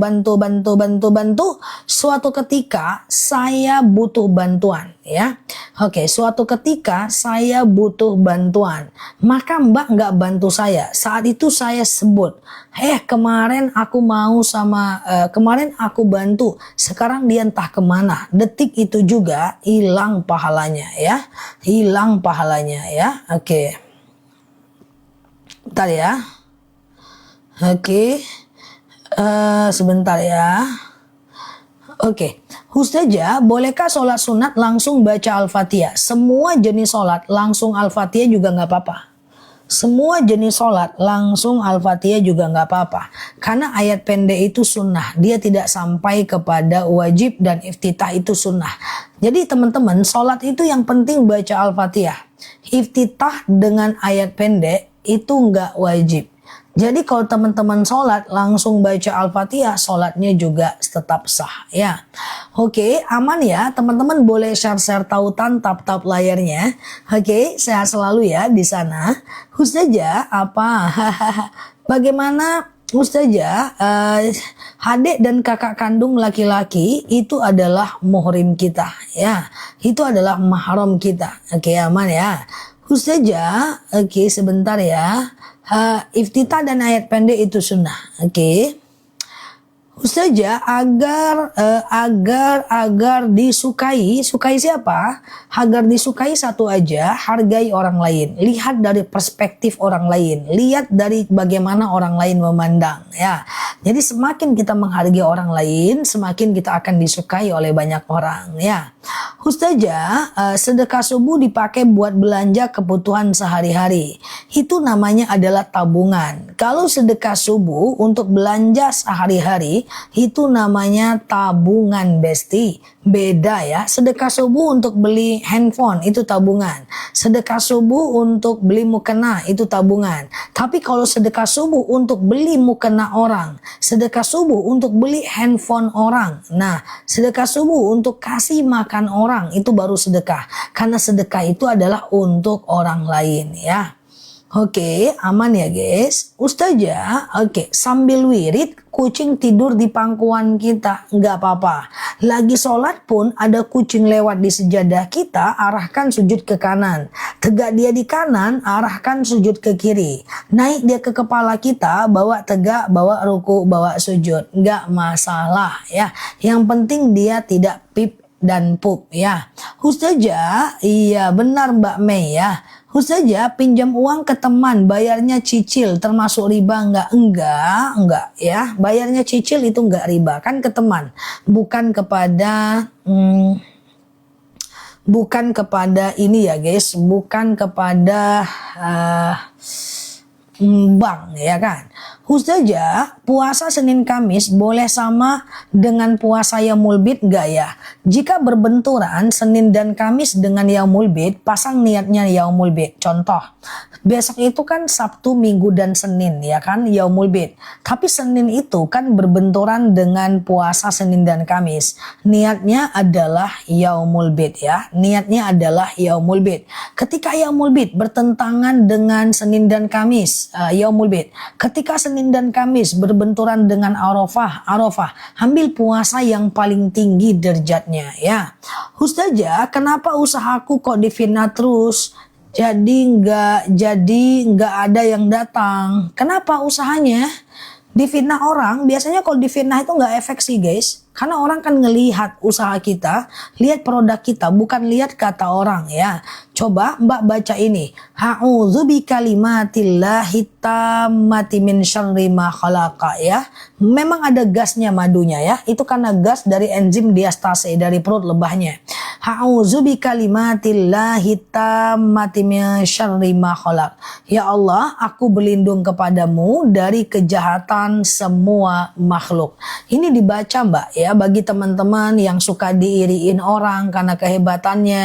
Suatu ketika saya butuh bantuan ya. Oke, suatu ketika saya butuh bantuan, maka Mbak nggak bantu saya. Saat itu saya sebut, kemarin aku kemarin aku bantu, sekarang dia entah kemana. Detik itu juga hilang pahalanya ya, hilang pahalanya ya. Oke, bentar ya. Oke, sebentar ya. Oke, Ustazah, bolehkah sholat sunat langsung baca Al-Fatihah? Semua jenis sholat langsung Al-Fatihah juga nggak apa-apa. Semua jenis sholat langsung Al-Fatihah juga nggak apa-apa. Karena ayat pendek itu sunnah. Dia tidak sampai kepada wajib dan iftitah itu sunnah. Jadi teman-teman, sholat itu yang penting baca Al-Fatihah. Iftitah dengan ayat pendek itu nggak wajib. Jadi kalau teman-teman sholat langsung baca Al-Fatihah, sholatnya juga tetap sah ya. Oke, aman ya teman-teman, boleh share-share tautan, tap-tap layarnya. Oke, sehat selalu ya di sana. Ustazah, bagaimana Ustazah, adik dan kakak kandung laki-laki itu adalah muhrim kita ya. Itu adalah mahram kita. Oke, aman ya. Ustazah, oke sebentar ya. Iftitah dan ayat pendek itu sunnah. Oke. Ustazah, agar disukai siapa? Agar disukai satu aja, hargai orang lain. Lihat dari perspektif orang lain, lihat dari bagaimana orang lain memandang ya. Jadi semakin kita menghargai orang lain, semakin kita akan disukai oleh banyak orang ya. Ustazah, sedekah subuh dipakai buat belanja kebutuhan sehari-hari. Itu namanya adalah tabungan. Kalau sedekah subuh untuk belanja sehari-hari, itu namanya tabungan, Besti. Beda ya. Sedekah subuh untuk beli handphone itu tabungan. Sedekah subuh untuk beli mukena itu tabungan. Tapi kalau sedekah subuh untuk beli mukena orang, sedekah subuh untuk beli handphone orang, nah sedekah subuh untuk kasih makan orang, itu baru sedekah. Karena sedekah itu adalah untuk orang lain ya. Oke, aman ya guys. Ustazah, oke, sambil wirid kucing tidur di pangkuan kita, nggak apa-apa. Lagi sholat pun ada kucing lewat di sejadah kita, arahkan sujud ke kanan. Tegak dia di kanan, arahkan sujud ke kiri. Naik dia ke kepala kita, bawa tegak, bawa ruku, bawa sujud. Nggak masalah ya. Yang penting dia tidak pip dan pup ya. Ustazah, iya benar Mbak Mei ya. Ustazah, pinjam uang ke teman, bayarnya cicil, termasuk riba enggak? Enggak ya. Bayarnya cicil itu enggak riba, kan ke teman, bukan kepada ini ya guys, bukan kepada bank ya kan. Ustazah, puasa Senin Kamis boleh sama dengan puasa Yaumul Bid gak ya? Jika berbenturan Senin dan Kamis dengan Yaumul Bid, pasang niatnya Yaumul Bid. Contoh, besok itu kan Sabtu, Minggu dan Senin ya kan, Yaumul Bid. Tapi Senin itu kan berbenturan dengan puasa Senin dan Kamis. Niatnya adalah Yaumul Bid ya. Niatnya adalah Yaumul Bid. Ketika Yaumul Bid bertentangan dengan Senin dan Kamis, Yaumul Bid. Ketika Senin dan Kamis berbenturan dengan Arafah, ambil puasa yang paling tinggi derajatnya ya. Ustazah, kenapa usahaku kok difitnah terus? Jadi nggak ada yang datang. Kenapa usahanya? Difitnah orang, biasanya kalau difitnah itu nggak efek sih guys. Karena orang kan ngelihat usaha kita, lihat produk kita, bukan lihat kata orang ya. Coba Mbak baca ini. A'udzu bikalimatillahi tammati min syarri ma khalaqa ya. Memang ada gasnya madunya ya. Itu karena gas dari enzim diastase dari perut lebahnya. A'udzu bikalimatillahi tammati min syarri ma khalaq. Ya Allah, aku berlindung kepadamu dari kejahatan semua makhluk. Ini dibaca Mbak ya, bagi teman-teman yang suka diiriin orang karena kehebatannya,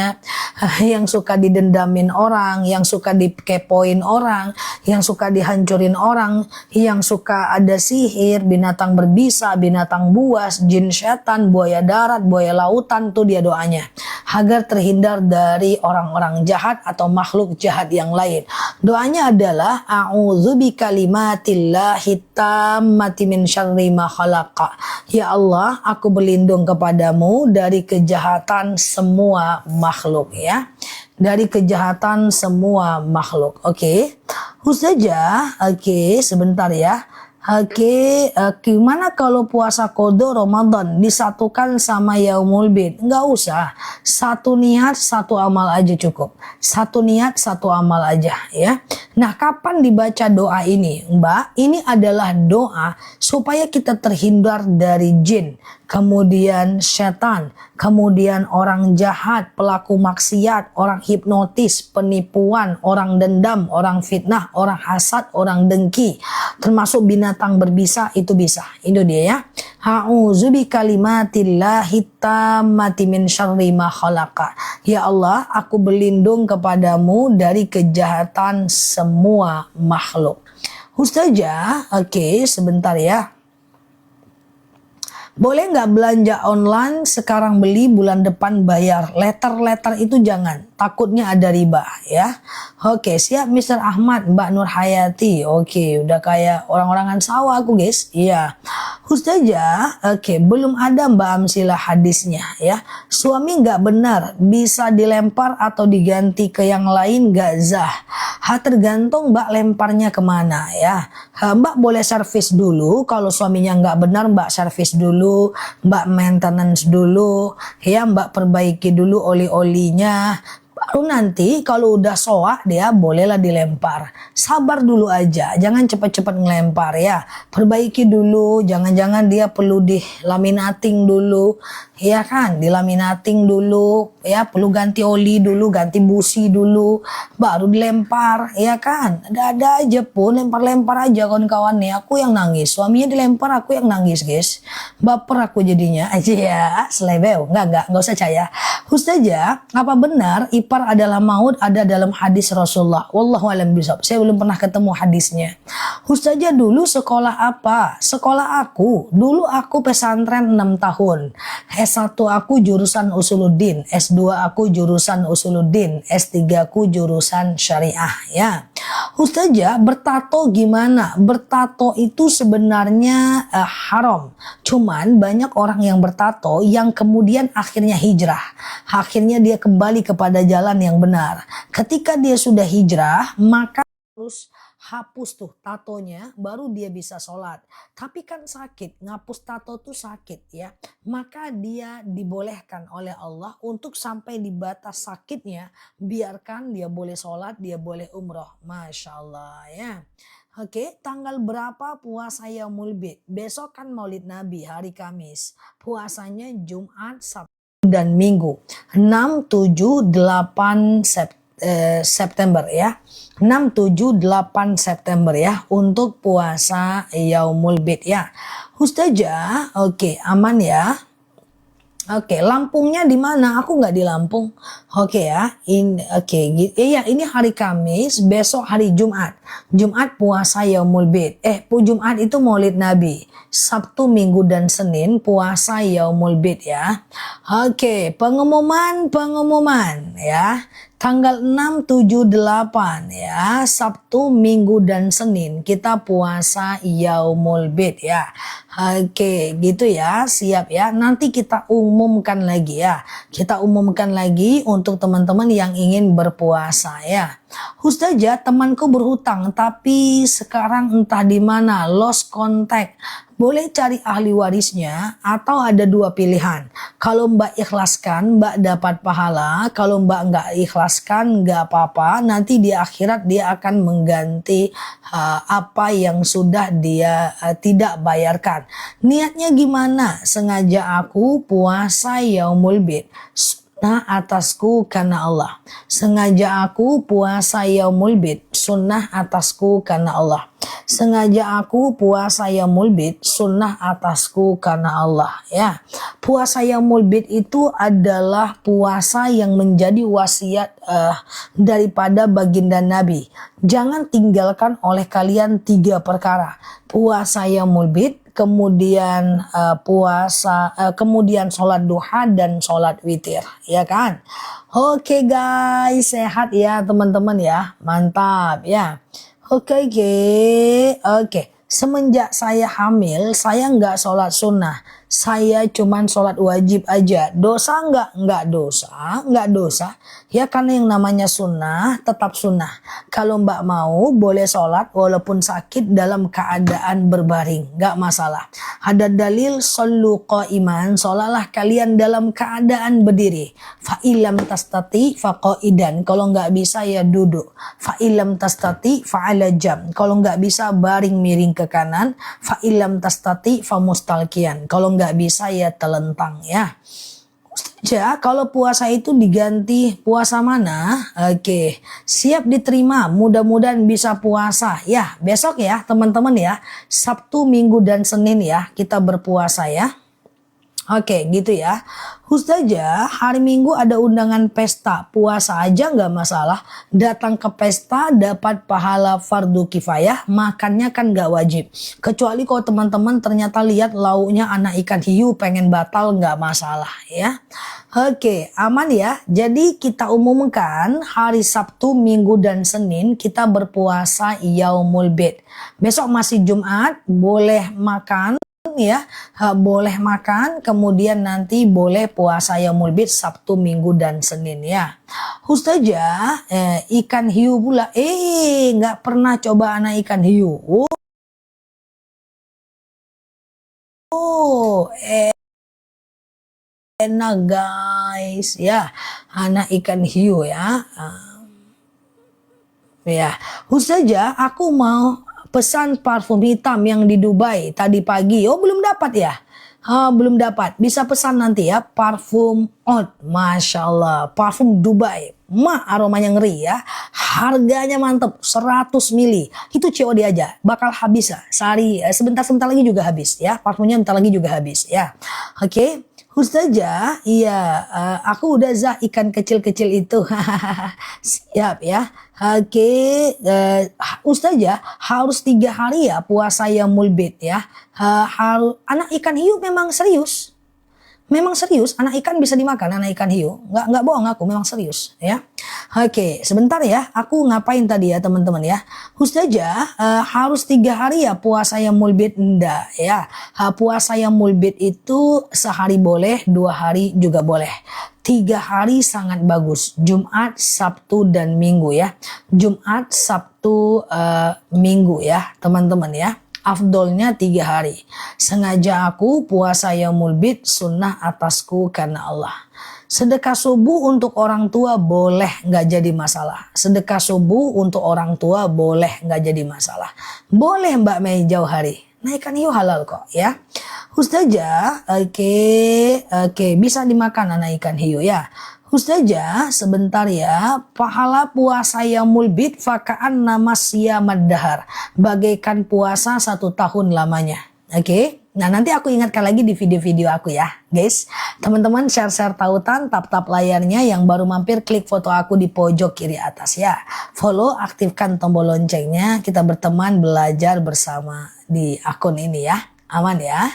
yang suka didendamin orang, yang suka dikepoin orang, yang suka dihancurin orang, yang suka ada sihir, binatang berbisa, binatang buas, jin setan, buaya darat, buaya lautan, tuh dia doanya. Agar terhindar dari orang-orang jahat atau makhluk jahat yang lain. Doanya adalah a'udzu bikalimatillahi tammati min syarri ma khalaqa. Ya Allah, aku berlindung kepadamu dari kejahatan semua makhluk ya. Dari kejahatan semua makhluk. Oke. Ustazah, oke, sebentar ya. Oke, gimana kalau puasa qada Ramadan disatukan sama Yaumul Bid? Nggak usah. Satu niat, satu amal aja cukup. Satu niat, satu amal aja ya. Nah, kapan dibaca doa ini, Mbak? Ini adalah doa supaya kita terhindar dari jin, kemudian setan, kemudian orang jahat, pelaku maksiat, orang hipnotis, penipuan, orang dendam, orang fitnah, orang hasad, orang dengki, termasuk binatang berbisa, itu bisa. Itu dia ya. A'udzu bikalimatillahi tammati min syarri ma khalaqa. Ya Allah, aku berlindung kepadamu dari kejahatan semua makhluk. Ustazah, oke, sebentar ya. Boleh nggak belanja online sekarang beli bulan depan bayar? Letter itu jangan, takutnya ada riba ya. Oke, siap Mr. Ahmad, Mbak Nur Hayati. Oke, udah kayak orang-orangan sawah aku guys. Iya. Ustazah, belum ada Mbak Amsila hadisnya ya. Suami nggak benar bisa dilempar atau diganti ke yang lain nggak zah. Tergantung Mbak lemparnya kemana ya. Mbak boleh servis dulu. Kalau suaminya nggak benar, Mbak servis dulu, Mbak maintenance dulu, ya Mbak perbaiki dulu oli-olinya. Baru nanti kalau udah soak dia bolehlah dilempar. Sabar dulu aja, jangan cepat-cepat ngelempar ya. Perbaiki dulu, jangan-jangan dia perlu dilaminating dulu. Ya kan, dilaminating dulu, ya perlu ganti oli dulu, ganti busi dulu, baru dilempar, ya kan. Ada aja pun lempar-lempar aja kawan-kawan nih. Aku yang nangis, suaminya dilempar, aku yang nangis guys. Baper aku jadinya aja ya, selebeu. Enggak usah caya. Ustazah, apa benar ipar adalah maut ada dalam hadis Rasulullah? Wallahu a'lam bishawab. Saya belum pernah ketemu hadisnya. Ustazah dulu sekolah apa? Sekolah aku, dulu aku pesantren 6 tahun. S1 aku jurusan Usuluddin, S2 aku jurusan Usuluddin, S3 aku jurusan syariah ya. Ustazah, bertato gimana? Bertato itu sebenarnya haram. Cuman banyak orang yang bertato yang kemudian akhirnya hijrah. Akhirnya dia kembali kepada jalan yang benar. Ketika dia sudah hijrah, maka harus hapus tuh tatonya, baru dia bisa sholat. Tapi kan sakit, ngapus tato tuh sakit ya. Maka dia dibolehkan oleh Allah untuk sampai di batas sakitnya, biarkan dia boleh sholat, dia boleh umroh. Masya Allah ya. Tanggal berapa puasa Yaumul Bid? Besok kan Maulid Nabi, hari Kamis. Puasanya Jumat, Sabtu dan Minggu. 6, 7, 8 September ya. 6, 7, 8 September ya untuk puasa Yaumul Bid ya. Ustazah, aman ya. Lampungnya di mana? Aku nggak di Lampung. Ya. Ini hari Kamis, besok hari Jumat. Jumat puasa Yaumul Bid. Jumat itu Maulid Nabi. Sabtu, Minggu dan Senin puasa Yaumul Bid ya. Pengumuman ya. Tanggal 6, 7, 8 ya, Sabtu, Minggu dan Senin kita puasa Yaumul Bid ya. Gitu ya, siap ya. Nanti kita umumkan lagi ya. Kita umumkan lagi untuk teman-teman yang ingin berpuasa ya. Ustazah, temanku berhutang tapi sekarang entah di mana, lost contact. Boleh cari ahli warisnya atau ada 2 pilihan. Kalau Mbak ikhlaskan, Mbak dapat pahala. Kalau Mbak nggak ikhlaskan, nggak apa-apa. Nanti di akhirat dia akan mengganti apa yang sudah dia tidak bayarkan. Niatnya gimana? Sengaja aku puasa Yaumul Bid. Sunnah atasku karena Allah. Sengaja aku puasa Yaumul Bid. Sunnah atasku karena Allah. Sengaja aku puasa Yaumul Bid, sunnah atasku karena Allah ya. Puasa Yaumul Bid itu adalah puasa yang menjadi wasiat daripada baginda Nabi. Jangan tinggalkan oleh kalian 3 perkara. Puasa Yaumul Bid, kemudian kemudian sholat duha dan sholat witir ya kan. Guys, sehat ya teman-teman ya, mantap ya. Semenjak saya hamil, saya nggak sholat sunnah. Saya cuman sholat wajib aja. Dosa nggak? Nggak dosa. Ya karena yang namanya sunnah, tetap sunnah. Kalau Mbak mau, boleh sholat walaupun sakit dalam keadaan berbaring. Nggak masalah. Ada dalil, shollu qa'iman. Sholatlah kalian dalam keadaan berdiri. Fa'ilam tastati faqa'idan. Kalau nggak bisa ya duduk. Fa'ilam tastati fa'ala jam. Kalau nggak bisa baring miring ke kanan. Fa'ilam tastati famustalkian. Kalau nggak bisa ya telentang ya. Kalau puasa itu diganti puasa mana? Siap diterima. Mudah-mudahan bisa puasa ya. Besok ya teman-teman ya. Sabtu, Minggu dan Senin ya kita berpuasa ya. Gitu ya. Ustazah, hari Minggu ada undangan pesta, puasa aja nggak masalah. Datang ke pesta dapat pahala fardu kifayah, makannya kan nggak wajib. Kecuali kalau teman-teman ternyata lihat lauknya anak ikan hiu pengen batal, nggak masalah ya. Aman ya. Jadi kita umumkan hari Sabtu, Minggu dan Senin kita berpuasa Yaumul Bid. Besok masih Jumat, boleh makan ya, boleh makan, kemudian nanti boleh puasa yaumul bid Sabtu, Minggu dan Senin ya. Ustazah, ikan hiu pula. Nggak pernah coba anak ikan hiu. Oh, enak guys ya, anak ikan hiu ya. Ya, Ustazah, aku mau pesan parfum hitam yang di Dubai tadi pagi. Oh, belum dapat ya? Belum dapat. Bisa pesan nanti ya, parfum Oud. Masya Allah, parfum Dubai. Aromanya ngeri ya. Harganya mantep, 100 mili. Itu COD aja, bakal habis lah. Sehari, sebentar-sebentar lagi juga habis ya. Parfumnya bentar lagi juga habis ya. Oke. Ustazah, iya, aku udah ikan kecil-kecil itu. Siap ya. Oke, Ustazah harus 3 hari ya puasa yaumul bid ya. Anak ikan hiu memang serius. Memang serius, anak ikan bisa dimakan, anak ikan hiu. Nggak bohong aku, memang serius ya. Oke, sebentar ya, aku ngapain tadi ya teman-teman ya. Ustazah harus 3 hari ya puasa yaumul bid, enggak ya. Puasa yaumul bid itu sehari boleh, 2 hari juga boleh. 3 hari sangat bagus, Jumat, Sabtu dan Minggu ya. Jumat, Sabtu, Minggu ya teman-teman ya. Afdolnya 3 hari. Sengaja aku puasa yaumul bid sunnah atasku karena Allah. Sedekah subuh untuk orang tua boleh, nggak jadi masalah. Sedekah subuh untuk orang tua boleh, nggak jadi masalah. Boleh Mbak Mei Jauhari. Nah, ikan hiu halal kok ya. Ustazah, oke, bisa dimakan anak ikan hiu ya. Ustazah, sebentar ya, pahala puasa yaumul bid fakaan nama siyamad dahar, bagaikan puasa 1 tahun lamanya. Oke, nah nanti aku ingatkan lagi di video-video aku ya guys. Teman-teman share-share tautan, tap-tap layarnya, yang baru mampir klik foto aku di pojok kiri atas ya. Follow, aktifkan tombol loncengnya, kita berteman belajar bersama di akun ini ya. Aman ya.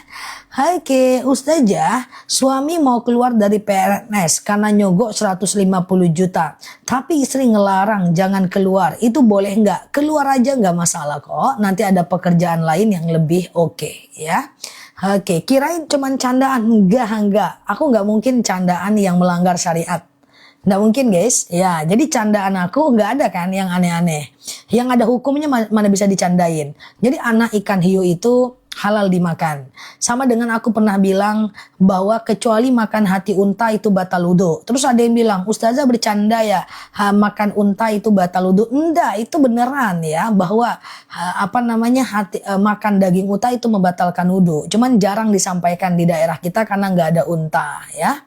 Oke, Ustazah, suami mau keluar dari PNS karena nyogok 150 juta. Tapi istri ngelarang jangan keluar. Itu boleh nggak? Keluar aja nggak masalah kok. Nanti ada pekerjaan lain yang lebih oke ya. Oke, kirain cuman candaan. Enggak. Aku nggak mungkin candaan yang melanggar syariat. Nggak mungkin guys. Ya, jadi candaan aku nggak ada kan yang aneh-aneh. Yang ada hukumnya mana bisa dicandain. Jadi anak ikan hiu itu halal dimakan. Sama dengan aku pernah bilang bahwa kecuali makan hati unta itu batal wudu. Terus ada yang bilang, Ustazah bercanda ya, makan unta itu batal wudu. Enggak, itu beneran ya, bahwa makan daging unta itu membatalkan wudu. Cuman jarang disampaikan di daerah kita karena nggak ada unta ya.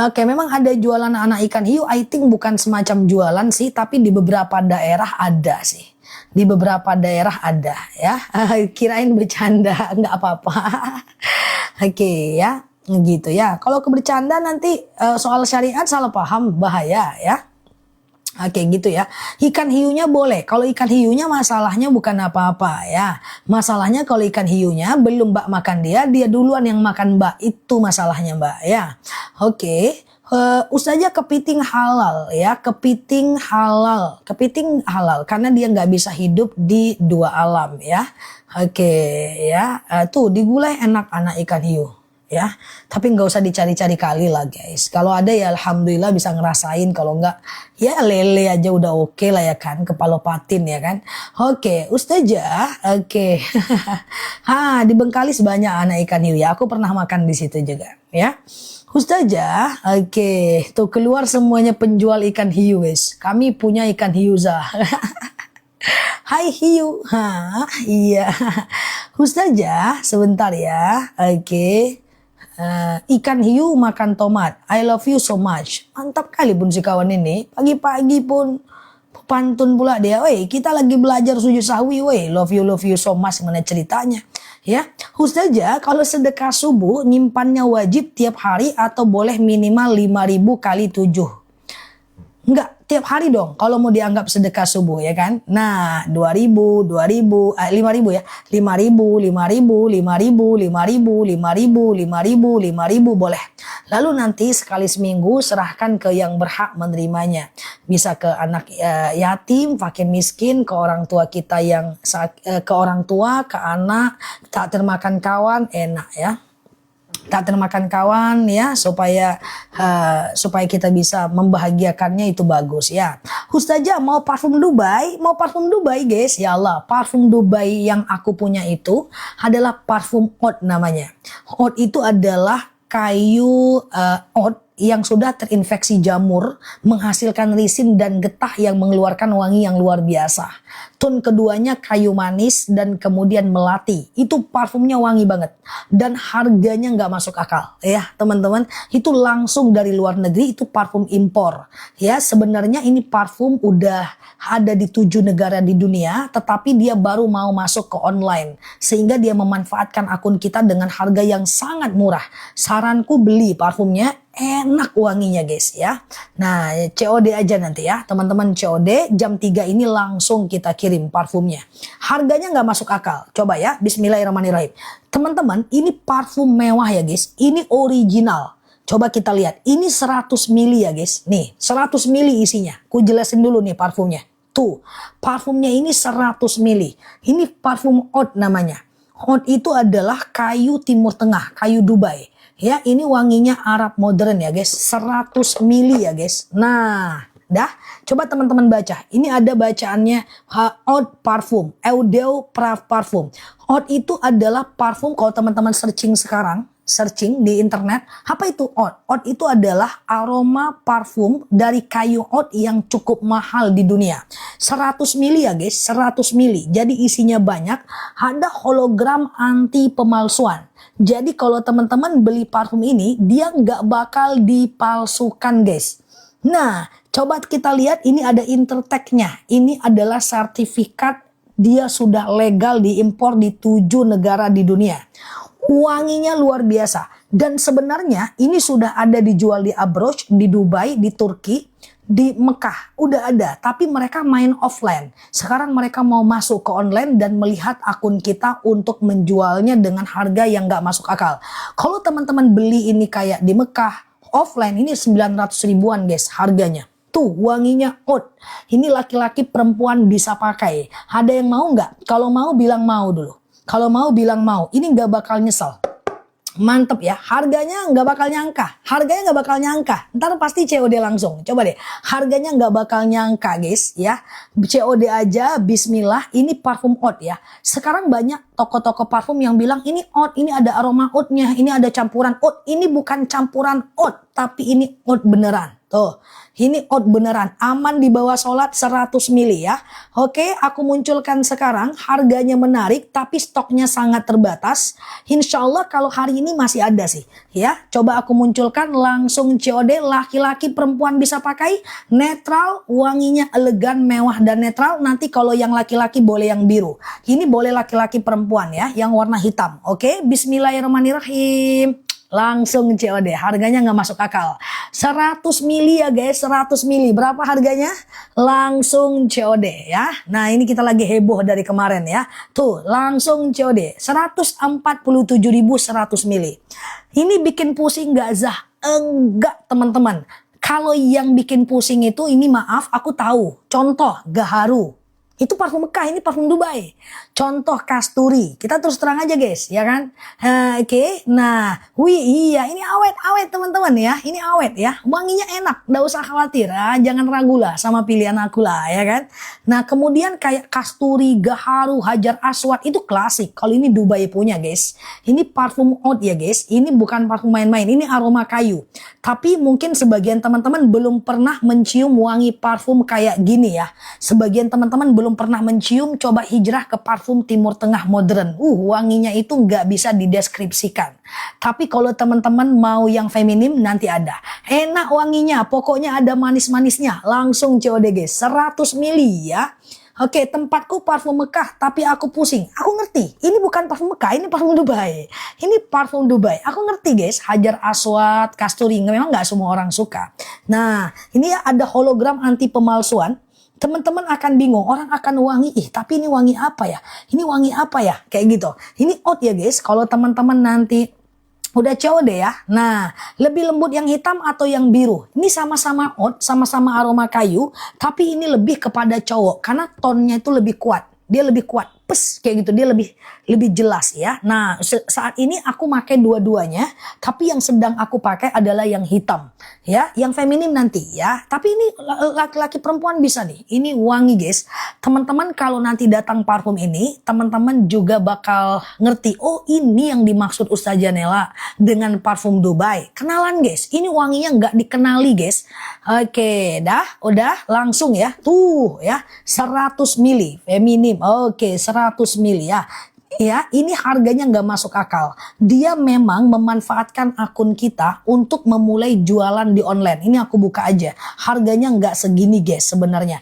Oke, memang ada jualan anak ikan hiu. I think bukan semacam jualan sih, tapi di beberapa daerah ada sih. Di beberapa daerah ada ya. Kirain bercanda, nggak apa-apa. Oke ya, gitu ya. Kalau kebercanda nanti soal syariat salah paham, bahaya ya. Oke gitu ya. Ikan hiunya boleh. Kalau ikan hiunya masalahnya bukan apa-apa ya. Masalahnya kalau ikan hiunya belum Mbak makan dia duluan yang makan Mbak. Itu masalahnya Mbak ya. Oke. Ustazah kepiting halal ya, kepiting halal karena dia nggak bisa hidup di 2 alam ya. Oke ya, tuh digulai enak anak ikan hiu ya, tapi nggak usah dicari-cari kali lah guys. Kalau ada ya alhamdulillah bisa ngerasain, kalau nggak ya lele aja udah oke lah ya kan, kepala patin ya kan. Oke Ustazah, oke. Di Bengkalis banyak anak ikan hiu ya, aku pernah makan di situ juga ya. Ustazah, oke, tuh keluar semuanya penjual ikan hiu guys. Kami punya ikan hiu Zah. Hai hiu, iya. Ustazah, sebentar ya, oke. Ikan hiu makan tomat. I love you so much. Mantap kali pun si kawan ini. Pagi-pagi pun pantun pula dia. Woi, kita lagi belajar sujud sahwi. Woi, love you so much. Mana ceritanya? Ya, Ustazah, kalau sedekah subuh nyimpannya wajib tiap hari atau boleh minimal 5.000 kali 7? Enggak, tiap hari dong kalau mau dianggap sedekah subuh ya kan. Nah 2000, 5000 ya, 5000, 5000, 5000, 5000, 5000, 5000, 5000 boleh. Lalu nanti sekali seminggu serahkan ke yang berhak menerimanya. Bisa ke anak yatim, fakir miskin, ke orang tua kita yang ke orang tua, ke anak, tak termakan kawan, enak ya. Tak termakan kawan ya, supaya kita bisa membahagiakannya, itu bagus ya. Ustazah mau parfum Dubai, guys. Ya Allah, parfum Dubai yang aku punya itu adalah parfum oud namanya. Oud itu adalah kayu oud yang sudah terinfeksi jamur, menghasilkan risin dan getah yang mengeluarkan wangi yang luar biasa. Tone keduanya kayu manis dan kemudian melati. Itu parfumnya wangi banget. Dan harganya nggak masuk akal. Ya teman-teman, itu langsung dari luar negeri, itu parfum impor. Ya sebenarnya ini parfum udah ada di 7 negara di dunia, tetapi dia baru mau masuk ke online. Sehingga dia memanfaatkan akun kita dengan harga yang sangat murah. Saranku beli parfumnya, enak wanginya guys ya. Nah COD aja nanti ya teman-teman, COD jam 3 ini langsung kita kirim parfumnya. Harganya nggak masuk akal. Coba ya, bismillahirrahmanirrahim. Teman-teman, ini parfum mewah ya guys. Ini original. Coba kita lihat. Ini 100 mili ya guys. Nih 100 mili isinya. Ku jelasin dulu nih parfumnya. Tuh parfumnya ini 100 mili. Ini parfum oud namanya. Oud itu adalah kayu Timur Tengah, kayu Dubai. Ya, ini wanginya Arab modern ya guys, 100 mili ya guys. Nah, dah, coba teman-teman baca. Ini ada bacaannya oud parfum, Eau parfum. Oud itu adalah parfum, kalau teman-teman searching sekarang, searching di internet, apa itu oud? Oud itu adalah aroma parfum dari kayu oud yang cukup mahal di dunia. 100 mili ya guys, 100 mili. Jadi isinya banyak, ada hologram anti pemalsuan. Jadi kalau teman-teman beli parfum ini, dia nggak bakal dipalsukan guys. Nah, coba kita lihat, ini ada Intertek-nya. Ini adalah sertifikat dia sudah legal diimpor di 7 negara di dunia. Wanginya luar biasa. Dan sebenarnya ini sudah ada dijual di Abroach, di Dubai, di Turki, di Mekah. Udah ada, tapi mereka main offline. Sekarang mereka mau masuk ke online dan melihat akun kita untuk menjualnya dengan harga yang gak masuk akal. Kalau teman-teman beli ini kayak di Mekah, offline ini 900 ribuan guys harganya. Tuh wanginya oud. Ini laki-laki perempuan bisa pakai. Ada yang mau nggak? Kalau mau bilang mau dulu. Kalau mau bilang mau. Ini nggak bakal nyesel. Mantep ya, harganya nggak bakal nyangka. Harganya nggak bakal nyangka. Ntar pasti COD langsung. Coba deh, harganya nggak bakal nyangka guys ya. COD aja, bismillah. Ini parfum oud ya. Sekarang banyak toko-toko parfum yang bilang ini oud, ini ada aroma oudnya, ini ada campuran oud. Ini bukan campuran oud, tapi ini oud beneran. Tuh, ini oud beneran, aman dibawa sholat 100 mili ya. Oke, aku munculkan sekarang, harganya menarik tapi stoknya sangat terbatas. Insya Allah kalau hari ini masih ada sih ya. Coba aku munculkan langsung COD, laki-laki perempuan bisa pakai, netral, wanginya elegan, mewah dan netral. Nanti kalau yang laki-laki boleh yang biru. Ini boleh laki-laki perempuan ya, yang warna hitam. Oke, bismillahirrahmanirrahim. Langsung COD, harganya nggak masuk akal. 100 mili ya guys, 100 mili. Berapa harganya? Langsung COD ya. Nah ini kita lagi heboh dari kemarin ya. Tuh langsung COD, 147.100 mili. Ini bikin pusing nggak Zah? Enggak teman-teman. Kalau yang bikin pusing itu, ini maaf aku tahu. Contoh Gaharu. Itu parfum Mekah, ini parfum Dubai. Contoh Kasturi. Kita terus terang aja guys, ya kan? Oke. Nah, iya ini awet teman-teman ya. Ini awet ya. Wanginya enak, nggak usah khawatir. Jangan ragu lah sama pilihan aku lah, ya kan? Nah, kemudian kayak Kasturi, Gaharu, Hajar Aswad itu klasik. Kalau ini Dubai punya guys. Ini parfum oud ya guys. Ini bukan parfum main-main. Ini aroma kayu. Tapi mungkin sebagian teman-teman belum pernah mencium wangi parfum kayak gini ya. Sebagian teman-teman belum pernah mencium, coba hijrah ke parfum Timur Tengah modern. Wanginya itu nggak bisa dideskripsikan. Tapi kalau teman-teman mau yang feminim, nanti ada. Enak wanginya, pokoknya ada manis-manisnya. Langsung COD guys, 100 mili ya. Oke, tempatku parfum Mekah, tapi aku pusing. Aku ngerti ngerti. Ini bukan parfum Mekah, ini parfum Dubai. Ini parfum Dubai. Aku ngerti guys, Hajar Aswad, Kasturi, memang nggak semua orang suka. Nah, ini ada hologram anti pemalsuan. Teman-teman akan bingung, orang akan wangi, tapi ini wangi apa ya? Ini wangi apa ya? Kayak gitu. Ini oud ya guys, kalau teman-teman nanti udah COD ya. Nah, lebih lembut yang hitam atau yang biru? Ini sama-sama oud, sama-sama aroma kayu, tapi ini lebih kepada cowok karena tonnya itu lebih kuat. Dia lebih kuat, kayak gitu, dia lebih jelas ya. Nah, saat ini aku pakai dua-duanya, tapi yang sedang aku pakai adalah yang hitam ya, yang feminim nanti ya. Tapi ini laki-laki perempuan bisa nih. Ini wangi guys. Teman-teman kalau nanti datang parfum ini, teman-teman juga bakal ngerti, oh ini yang dimaksud Ustazah Nela dengan parfum Dubai. Kenalan guys, ini wanginya nggak dikenali guys. Oke, udah langsung ya. Tuh ya, 100 mili feminim. Oke, 100 mili ya. Ya, ini harganya nggak masuk akal. Dia memang memanfaatkan akun kita untuk memulai jualan di online. Ini aku buka aja. Harganya nggak segini guys sebenarnya.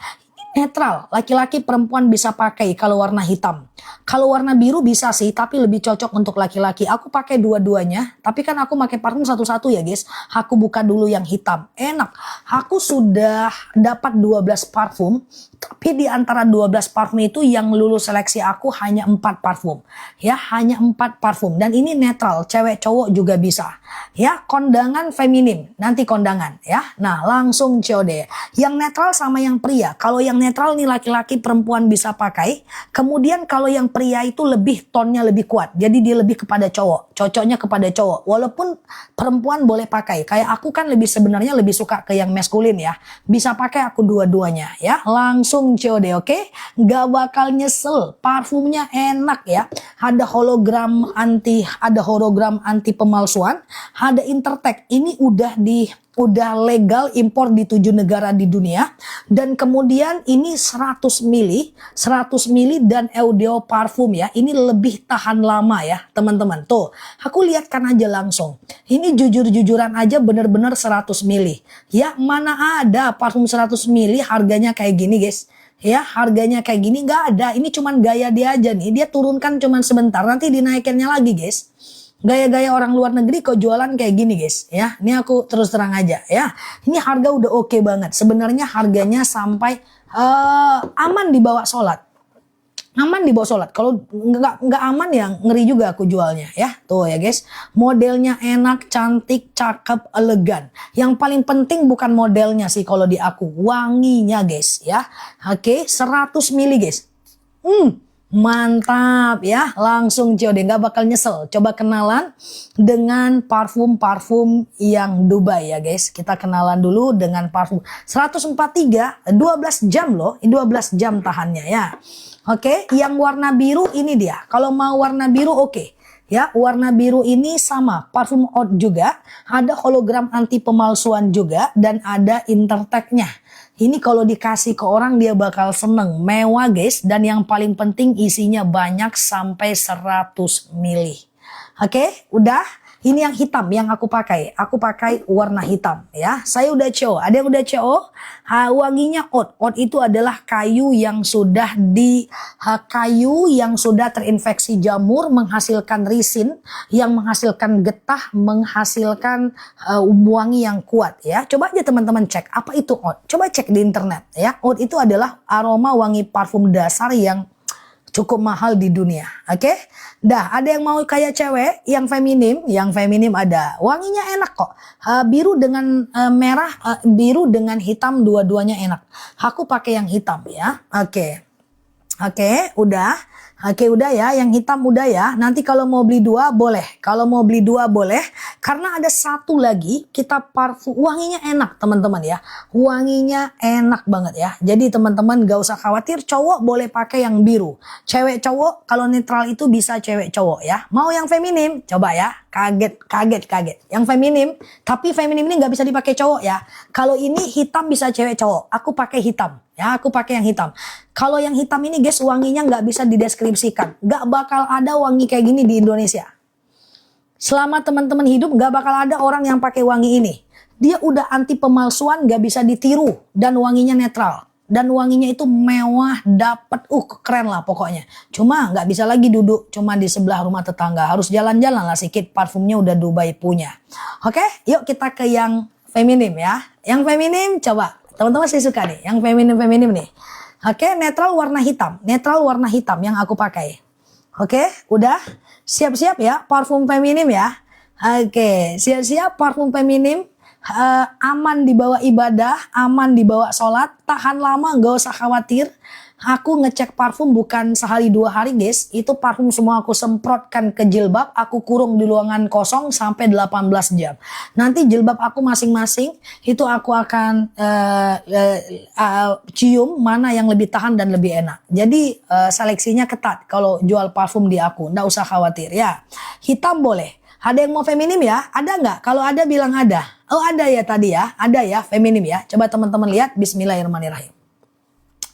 Netral, laki-laki perempuan bisa pakai kalau warna hitam. Kalau warna biru bisa sih, tapi lebih cocok untuk laki-laki. Aku pakai dua-duanya, tapi kan aku pakai parfum satu-satu ya guys. Aku buka dulu yang hitam. Enak. Aku sudah dapat 12 parfum, tapi di antara 12 parfum itu yang lulus seleksi aku hanya 4 parfum. Ya, hanya 4 parfum. Dan ini netral, cewek cowok juga bisa. Ya, kondangan feminim, nanti kondangan ya. Nah, langsung COD. Yang netral sama yang pria. Kalau yang netral nih laki-laki perempuan bisa pakai. Kemudian kalau yang pria itu lebih tonnya lebih kuat. Jadi dia lebih kepada cowok. Cocoknya kepada cowok. Walaupun perempuan boleh pakai. Kayak aku kan sebenarnya lebih suka ke yang maskulin ya. Bisa pakai aku dua-duanya ya. Langsung COD oke. Gak bakal nyesel. Parfumnya enak ya. Ada hologram anti pemalsuan. Ada Intertek. Ini udah legal impor di 7 negara di dunia. Dan kemudian ini 100 mili dan audio parfum ya. Ini lebih tahan lama ya teman-teman. Tuh, aku lihatkan aja langsung. Ini jujur-jujuran aja bener-bener 100 mili. Ya, mana ada parfum 100 mili harganya kayak gini guys. Ya, harganya kayak gini nggak ada. Ini cuman gaya dia aja nih. Dia turunkan cuman sebentar, nanti dinaikinnya lagi guys. Gaya-gaya orang luar negeri kok jualan kayak gini guys ya. Ini aku terus terang aja ya. Ini harga udah oke banget. Sebenarnya harganya sampai aman dibawa sholat. Aman dibawa sholat. Kalau nggak aman ya ngeri juga aku jualnya ya. Tuh ya guys. Modelnya enak, cantik, cakep, elegan. Yang paling penting bukan modelnya sih kalau di aku. Wanginya guys ya. Oke, 100 mili guys. Mantap ya, langsung COD, nggak bakal nyesel. Coba kenalan dengan parfum-parfum yang Dubai ya guys. Kita kenalan dulu dengan parfum 143, 12 jam loh, 12 jam tahannya ya. Oke, yang warna biru ini dia. Kalau mau warna biru oke. Ya, warna biru ini sama, parfum oud juga, ada hologram anti pemalsuan juga, dan ada Interteknya. Ini kalau dikasih ke orang dia bakal seneng, mewah guys, dan yang paling penting isinya banyak sampai 100 mili. Oke, udah. Ini yang hitam yang aku pakai. Aku pakai warna hitam ya. Saya udah CO. Ada yang udah CO? Wanginya oud. Oud itu adalah kayu yang sudah terinfeksi jamur, menghasilkan risin, yang menghasilkan getah, menghasilkan wangi yang kuat ya. Coba aja teman-teman cek apa itu oud. Coba cek di internet ya. Oud itu adalah aroma wangi parfum dasar yang cukup mahal di dunia. Oke? Dah, ada yang mau kayak cewek yang feminim ada. Wanginya enak kok. Biru dengan merah, biru dengan hitam dua-duanya enak. Aku pakai yang hitam ya. Oke, udah. Oke, udah ya, yang hitam udah ya. Nanti kalau mau beli dua boleh. Kalau mau beli dua boleh. Karena ada satu lagi, kita parfum. Wanginya enak teman-teman ya. Wanginya enak banget ya. Jadi teman-teman gak usah khawatir. Cowok boleh pakai yang biru. Cewek cowok, kalau netral itu bisa cewek cowok ya. Mau yang feminim? Coba ya. Kaget. Yang feminim. Tapi feminim ini gak bisa dipakai cowok ya. Kalau ini hitam bisa cewek cowok. Aku pakai hitam. Ya, aku pakai yang hitam. Kalau yang hitam ini guys, wanginya nggak bisa dideskripsikan. Nggak bakal ada wangi kayak gini di Indonesia. Selama teman-teman hidup, nggak bakal ada orang yang pakai wangi ini. Dia udah anti pemalsuan, nggak bisa ditiru. Dan wanginya netral. dan wanginya itu mewah, dapet, keren lah pokoknya. Cuma nggak bisa lagi duduk cuma di sebelah rumah tetangga, harus jalan-jalan lah sedikit, parfumnya udah Dubai punya. Oke, yuk kita ke yang feminim ya. Yang feminim coba, teman-teman saya suka nih, yang feminim nih. Oke, netral warna hitam yang aku pakai. Oke, udah siap-siap ya parfum feminim ya. Oke, siap-siap parfum feminim. Aman dibawa ibadah, aman dibawa sholat, tahan lama, nggak usah khawatir. Aku ngecek parfum bukan sehari 2 hari guys, itu parfum semua aku semprotkan ke jilbab, aku kurung di ruangan kosong sampai 18 jam. Nanti jilbab aku masing-masing itu aku akan cium mana yang lebih tahan dan lebih enak. Jadi seleksinya ketat kalau jual parfum di aku, nggak usah khawatir ya. Hitam boleh. Ada yang mau feminim ya? Ada nggak? Kalau ada bilang ada. Oh ada ya tadi ya, ada ya feminim ya. Coba teman-teman lihat, bismillahirrahmanirrahim.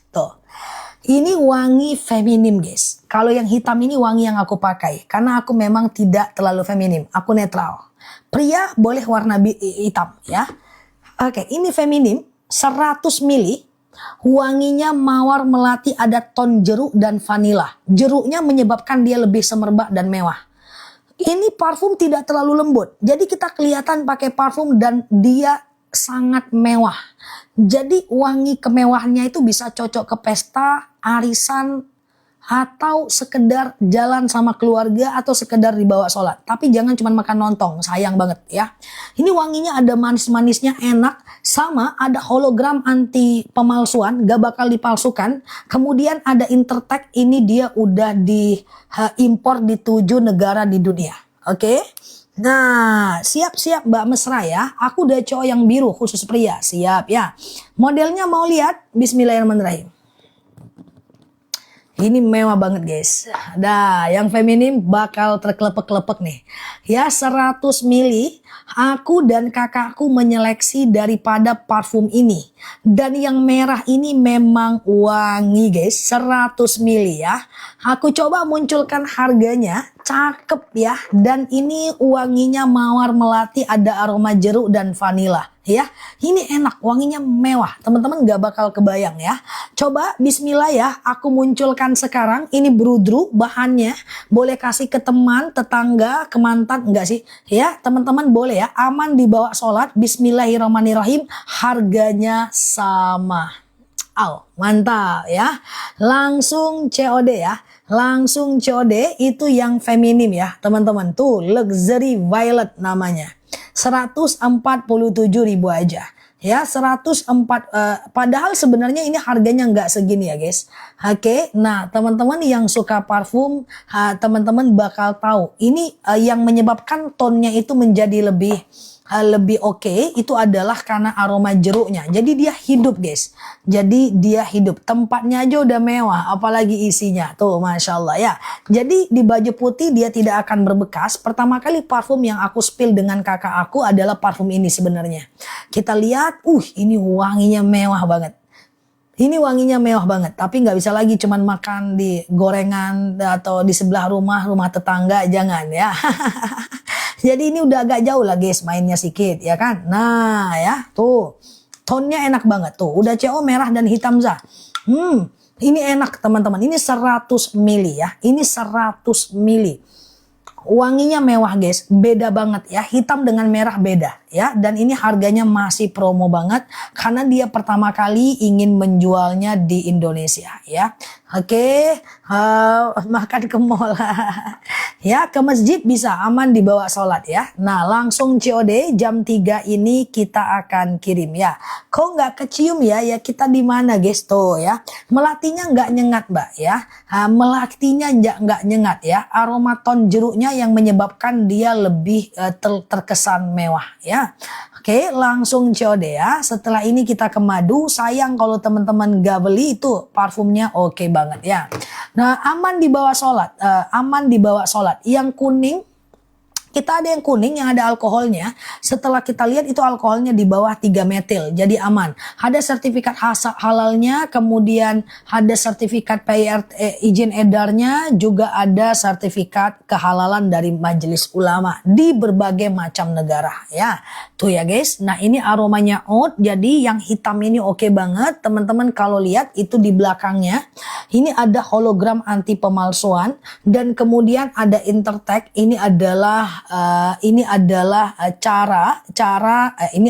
Tuh, ini wangi feminim guys. Kalau yang hitam ini wangi yang aku pakai. Karena aku memang tidak terlalu feminim, aku netral. Pria boleh warna hitam ya. Oke, ini feminim 100 ml. Wanginya mawar melati, ada ton jeruk dan vanila. Jeruknya menyebabkan dia lebih semerbak dan mewah. Ini parfum tidak terlalu lembut. Jadi kita kelihatan pakai parfum dan dia sangat mewah. Jadi wangi kemewahannya itu bisa cocok ke pesta, arisan, atau sekedar jalan sama keluarga atau sekedar dibawa sholat. Tapi jangan cuma makan lontong, sayang banget ya. Ini wanginya ada manis-manisnya, enak. Sama ada hologram anti pemalsuan, gak bakal dipalsukan. Kemudian ada Intertek, ini dia udah diimpor di 7 negara di dunia. Oke. Nah, siap-siap Mbak Mesra ya. Aku udah cowok yang biru khusus pria, siap ya. Modelnya mau lihat? Bismillahirrahmanirrahim. Ini mewah banget guys. Dah, yang feminim bakal terkelepek-kelepek nih. Ya 100 ml, aku dan kakakku menyeleksi daripada parfum ini. Dan yang merah ini memang wangi guys, 100 ml ya. Aku coba munculkan harganya, cakep ya. Dan ini wanginya mawar melati, ada aroma jeruk dan vanila. Ya, ini enak, wanginya mewah. Teman-teman gak bakal kebayang ya. Coba bismillah ya, aku munculkan sekarang. Ini brudru bahannya. Boleh kasih ke teman, tetangga, ke mantan, enggak sih? Ya, teman-teman boleh ya. Aman dibawa sholat. Bismillahirrahmanirrahim. Harganya sama. Mantap ya. Langsung COD ya. Langsung COD, itu yang feminim ya teman-teman. Tuh, Luxury Violet namanya. 147.000 aja ya, 104 padahal sebenarnya ini harganya nggak segini ya guys. Oke, nah teman-teman yang suka parfum, teman-teman bakal tahu ini yang menyebabkan tonnya itu menjadi lebih oke, itu adalah karena aroma jeruknya. Jadi dia hidup guys. Jadi dia hidup. Tempatnya aja udah mewah, apalagi isinya. Tuh Masya Allah ya. Jadi di baju putih dia tidak akan berbekas. Pertama kali parfum yang aku spill dengan kakak aku adalah parfum ini sebenarnya. Kita lihat, ini wanginya mewah banget. Ini wanginya mewah banget, tapi nggak bisa lagi cuman makan di gorengan atau di sebelah rumah tetangga, jangan ya. Jadi ini udah agak jauh lah guys mainnya sedikit ya kan. Nah ya tuh tonnya enak banget tuh. Udah CO merah dan hitam Zah. Ini enak teman-teman. Ini 100 ml ya. Ini 100 ml. Wanginya mewah guys, beda banget ya, hitam dengan merah beda ya. Dan ini harganya masih promo banget karena dia pertama kali ingin menjualnya di Indonesia ya. Oke, makan ke mall ya, ke masjid bisa, aman dibawa sholat ya. Nah langsung COD jam 3 ini kita akan kirim ya. Kok nggak kecium ya, ya kita di mana guys tuh ya. Melatinya nggak nyengat mbak ya, melatinya nggak nyengat ya. Aroma ton jeruknya yang menyebabkan dia lebih terkesan mewah ya. Oke, langsung COD ya. Setelah ini kita ke madu. Sayang kalau teman-teman gak beli, itu parfumnya oke banget ya. Nah, aman dibawa sholat. Aman dibawa sholat. Yang kuning Kita ada yang kuning yang ada alkoholnya. Setelah kita lihat itu alkoholnya di bawah 3 metil. Jadi aman. Ada sertifikat halalnya, kemudian ada sertifikat izin edarnya, juga ada sertifikat kehalalan dari Majelis Ulama di berbagai macam negara ya. Tuh ya guys. Nah, ini aromanya oud. Jadi yang hitam ini oke banget. Teman-teman kalau lihat itu di belakangnya ini ada hologram anti pemalsuan dan kemudian ada Intertek. Ini adalah ini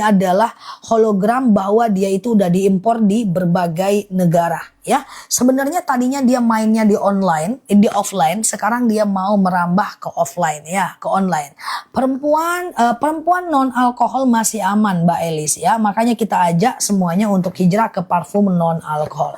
adalah hologram bahwa dia itu udah diimpor di berbagai negara ya. Sebenarnya tadinya dia mainnya di offline, sekarang dia mau merambah ke offline ya, ke online. Perempuan non alkohol masih aman Mbak Elis ya, makanya kita ajak semuanya untuk hijrah ke parfum non alkohol.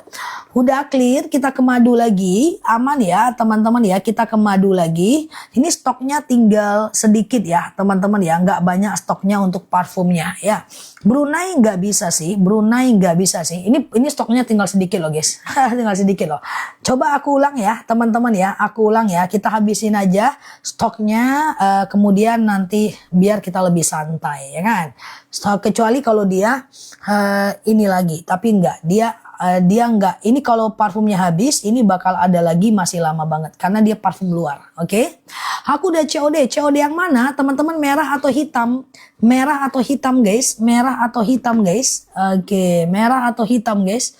Udah clear, kita ke madu lagi, aman ya teman-teman ya, kita ke madu lagi. Ini stoknya tinggal sedikit ya teman-teman ya, nggak banyak stoknya untuk parfumnya ya. Brunei nggak bisa sih, Ini stoknya tinggal sedikit loh guys, tinggal sedikit loh. Coba aku ulang ya teman-teman ya, kita habisin aja stoknya, kemudian nanti biar kita lebih santai ya kan. Kecuali kalau dia ini lagi, tapi enggak, dia enggak. Ini kalau parfumnya habis, ini bakal ada lagi masih lama banget karena dia parfum luar. Oke. Aku udah COD. COD yang mana? Teman-teman, merah atau hitam? Merah atau hitam, guys? Merah atau hitam, guys? Oke, merah atau hitam, guys?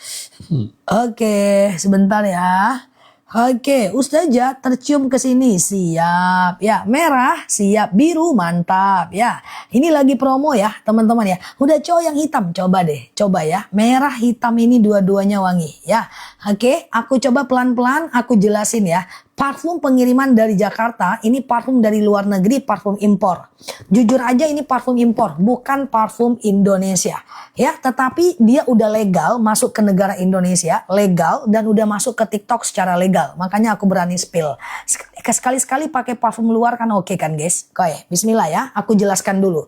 Oke, sebentar ya. Oke, Ustazah tercium ke sini, siap ya. Merah, siap. Biru, mantap ya. Ini lagi promo ya teman-teman ya. Udah cowok yang hitam, coba ya. Merah hitam ini dua-duanya wangi ya. Oke, aku coba pelan-pelan aku jelasin ya. Parfum pengiriman dari Jakarta, ini parfum dari luar negeri, parfum impor. Jujur aja ini parfum impor, bukan parfum Indonesia. Ya, tetapi dia udah legal masuk ke negara Indonesia, legal, dan udah masuk ke TikTok secara legal. Makanya aku berani spill. Sekali-sekali pakai parfum luar kan oke kan guys? Oke, bismillah ya, aku jelaskan dulu.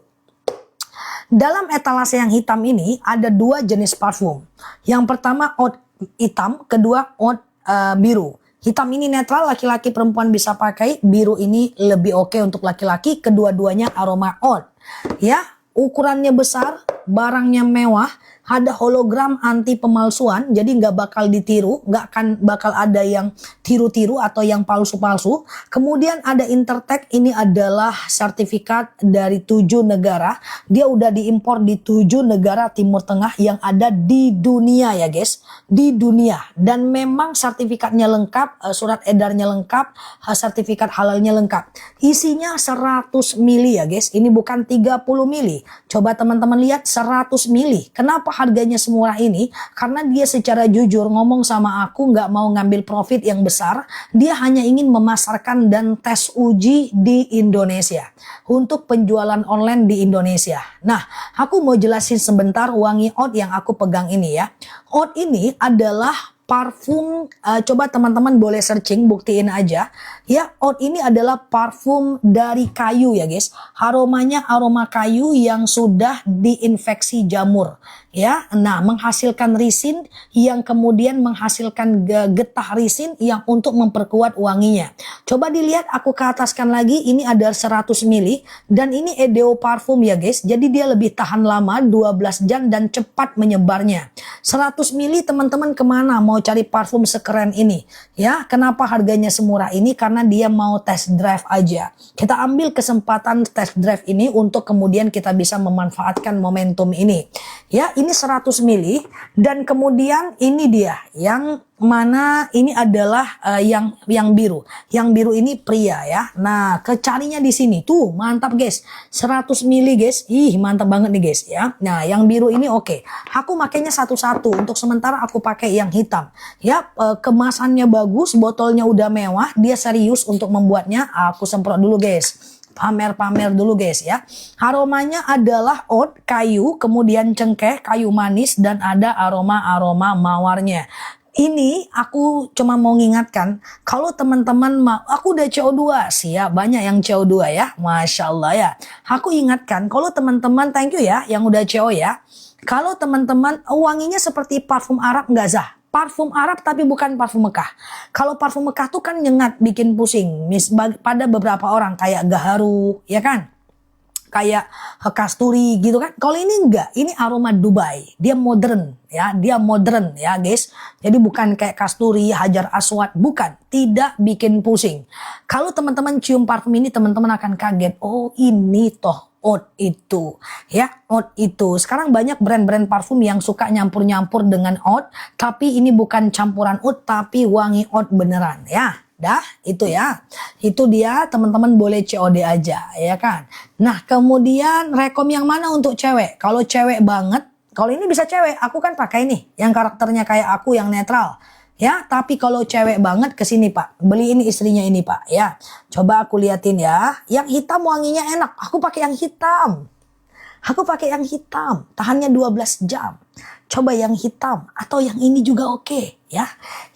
Dalam etalase yang hitam ini ada 2 jenis parfum. Yang pertama oud hitam, kedua oud biru. Hitam ini netral, laki-laki perempuan bisa pakai. Biru ini lebih oke untuk laki-laki. Kedua-duanya aroma oud. Ya, ukurannya besar, barangnya mewah. Ada hologram anti pemalsuan, jadi nggak bakal ditiru, nggak akan bakal ada yang tiru-tiru atau yang palsu-palsu. Kemudian ada Intertek, ini adalah sertifikat dari 7 negara. Dia udah diimpor di 7 negara Timur Tengah yang ada di dunia ya guys, di dunia. Dan memang sertifikatnya lengkap, surat edarnya lengkap, sertifikat halalnya lengkap. Isinya 100 mili ya guys, ini bukan 30 mili. Coba teman-teman lihat 100 mili. Kenapa harganya semurah ini? Karena dia secara jujur ngomong sama aku nggak mau ngambil profit yang besar. Dia hanya ingin memasarkan dan tes uji di Indonesia. Untuk penjualan online di Indonesia. Nah, aku mau jelasin sebentar wangi oud yang aku pegang ini ya. Oud ini adalah parfum, coba teman-teman boleh searching, buktiin aja. Ya, oud ini adalah parfum dari kayu ya guys. Aromanya aroma kayu yang sudah diinfeksi jamur. Ya, nah menghasilkan risin yang kemudian menghasilkan getah risin yang untuk memperkuat wanginya. Coba dilihat, aku ke ataskan lagi, ini ada 100 mili dan ini EDO parfum ya guys. Jadi dia lebih tahan lama, 12 jam dan cepat menyebarnya. 100 mili teman-teman kemana mau cari parfum sekeren ini? Ya, kenapa harganya semurah ini? Karena dia mau test drive aja. Kita ambil kesempatan test drive ini untuk kemudian kita bisa memanfaatkan momentum ini. Ya, ini 100 mili dan kemudian ini dia yang mana ini adalah yang biru. Yang biru ini pria ya. Nah, kecarinya di sini. Tuh, mantap guys. 100 mili guys. Ih, mantap banget nih guys ya. Nah, yang biru ini oke. Aku makainya satu-satu. Untuk sementara aku pakai yang hitam. Ya, kemasannya bagus, botolnya udah mewah, dia serius untuk membuatnya. Aku semprot dulu guys. Pamer-pamer dulu guys ya. Aromanya adalah oud, kayu, kemudian cengkeh, kayu manis, dan ada aroma-aroma mawarnya. Ini aku cuma mau ngingatkan, kalau teman-teman aku udah CO2 sih ya, banyak yang CO2 ya, Masya Allah ya. Aku ingatkan, kalau teman-teman, thank you ya yang udah CO ya. Kalau teman-teman wanginya seperti parfum Arab nggak Zah? Parfum Arab tapi bukan parfum Mekah. Kalau parfum Mekah tuh kan nyengat, bikin pusing. Pada beberapa orang kayak gaharu, ya kan? Kayak kasturi gitu kan. Kalau ini enggak, ini aroma Dubai. Dia modern ya guys. Jadi bukan kayak kasturi, hajar aswad, bukan. Tidak bikin pusing. Kalau teman-teman cium parfum ini, teman-teman akan kaget. Oh, ini toh oud itu. Ya, oud itu. Sekarang banyak brand-brand parfum yang suka nyampur-nyampur dengan oud, tapi ini bukan campuran oud, tapi wangi oud beneran ya. Dah, itu ya. Itu dia, teman-teman boleh COD aja, ya kan. Nah, kemudian rekom yang mana untuk cewek? Kalau cewek banget, kalau ini bisa cewek, aku kan pakai nih, yang karakternya kayak aku, yang netral. Ya, tapi kalau cewek banget kesini Pak, beli ini istrinya ini Pak, ya. Coba aku liatin ya, yang hitam wanginya enak, aku pakai yang hitam. Aku pakai yang hitam, tahannya 12 jam. Coba yang hitam atau yang ini juga oke ya.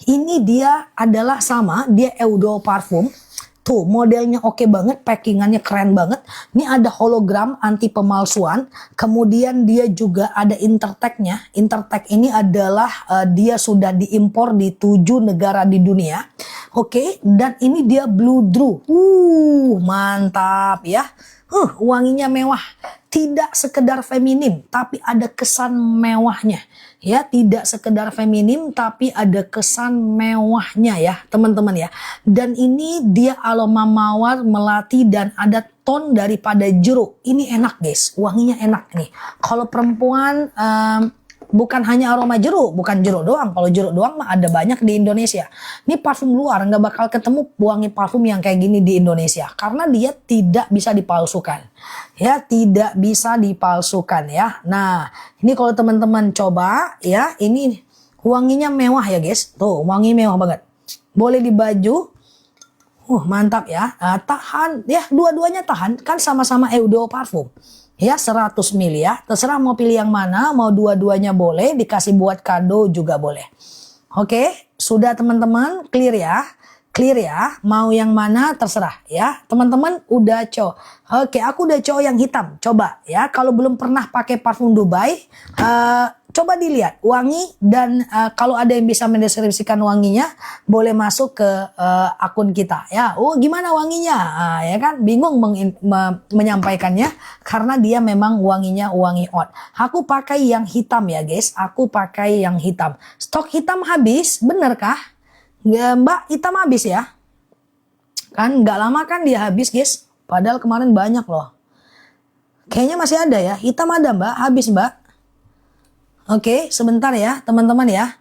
Ini dia adalah sama, dia Eau de Parfum. Tuh modelnya oke banget, packingannya keren banget. Ini ada hologram anti pemalsuan. Kemudian dia juga ada Intertech-nya. Intertech ini adalah dia sudah diimpor di 7 negara di dunia. Oke, dan ini dia Blue Drew. Mantap ya. Wanginya mewah. Tidak sekedar feminim, tapi ada kesan mewahnya. Ya, tidak sekedar feminim, tapi ada kesan mewahnya ya, teman-teman ya. Dan ini dia aroma mawar, melati, dan ada ton daripada jeruk. Ini enak guys, wanginya enak nih. Kalau perempuan bukan hanya aroma jeruk, bukan jeruk doang. Kalau jeruk doang mah ada banyak di Indonesia. Ini parfum luar nggak bakal ketemu wangi parfum yang kayak gini di Indonesia, karena dia tidak bisa dipalsukan. Ya, tidak bisa dipalsukan ya. Nah, ini kalau teman-teman coba ya, ini wanginya mewah ya guys. Tuh, wangi mewah banget. Boleh di baju. Mantap ya. Nah, tahan ya, dua-duanya tahan, kan sama-sama Eau de Parfum. Ya 100 ml ya, terserah mau pilih yang mana, mau dua-duanya boleh, dikasih buat kado juga boleh. Oke, sudah teman-teman, clear ya, mau yang mana terserah ya, teman-teman udah cow. Oke, aku udah cow yang hitam, coba ya, kalau belum pernah pakai parfum Dubai, coba dilihat wangi dan kalau ada yang bisa mendeskripsikan wanginya, boleh masuk ke akun kita ya. Gimana wanginya? Ya kan, bingung menyampaikannya karena dia memang wanginya wangi oud. Aku pakai yang hitam ya guys, aku pakai yang hitam. Stok hitam habis, bener kah? Mbak, hitam habis ya? Kan nggak lama kan dia habis guys, padahal kemarin banyak loh. Kayaknya masih ada ya, hitam ada Mbak, habis Mbak. Oke, sebentar ya teman-teman ya.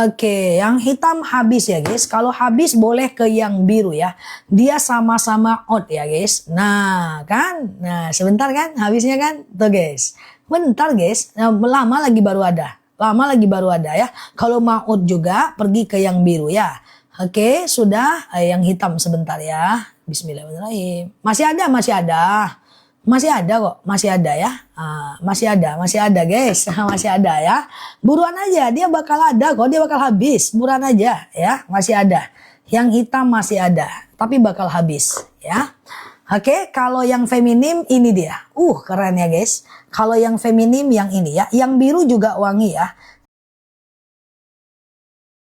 Oke, yang hitam habis ya guys. Kalau habis boleh ke yang biru ya. Dia sama-sama oud ya guys. Nah kan, nah sebentar kan habisnya kan. Tuh guys, bentar guys. Lama lagi baru ada. Lama lagi baru ada ya. Kalau mau oud juga pergi ke yang biru ya. Oke, sudah yang hitam sebentar ya. Bismillahirrahmanirrahim. Masih ada, masih ada. Masih ada kok, masih ada ya. Masih ada guys, masih ada ya. Buruan aja, dia bakal ada kok, dia bakal habis. Buruan aja ya, masih ada. Yang hitam masih ada, tapi bakal habis ya. Oke, kalau yang feminim ini dia. Keren ya guys. Kalau yang feminim yang ini ya, yang biru juga wangi ya.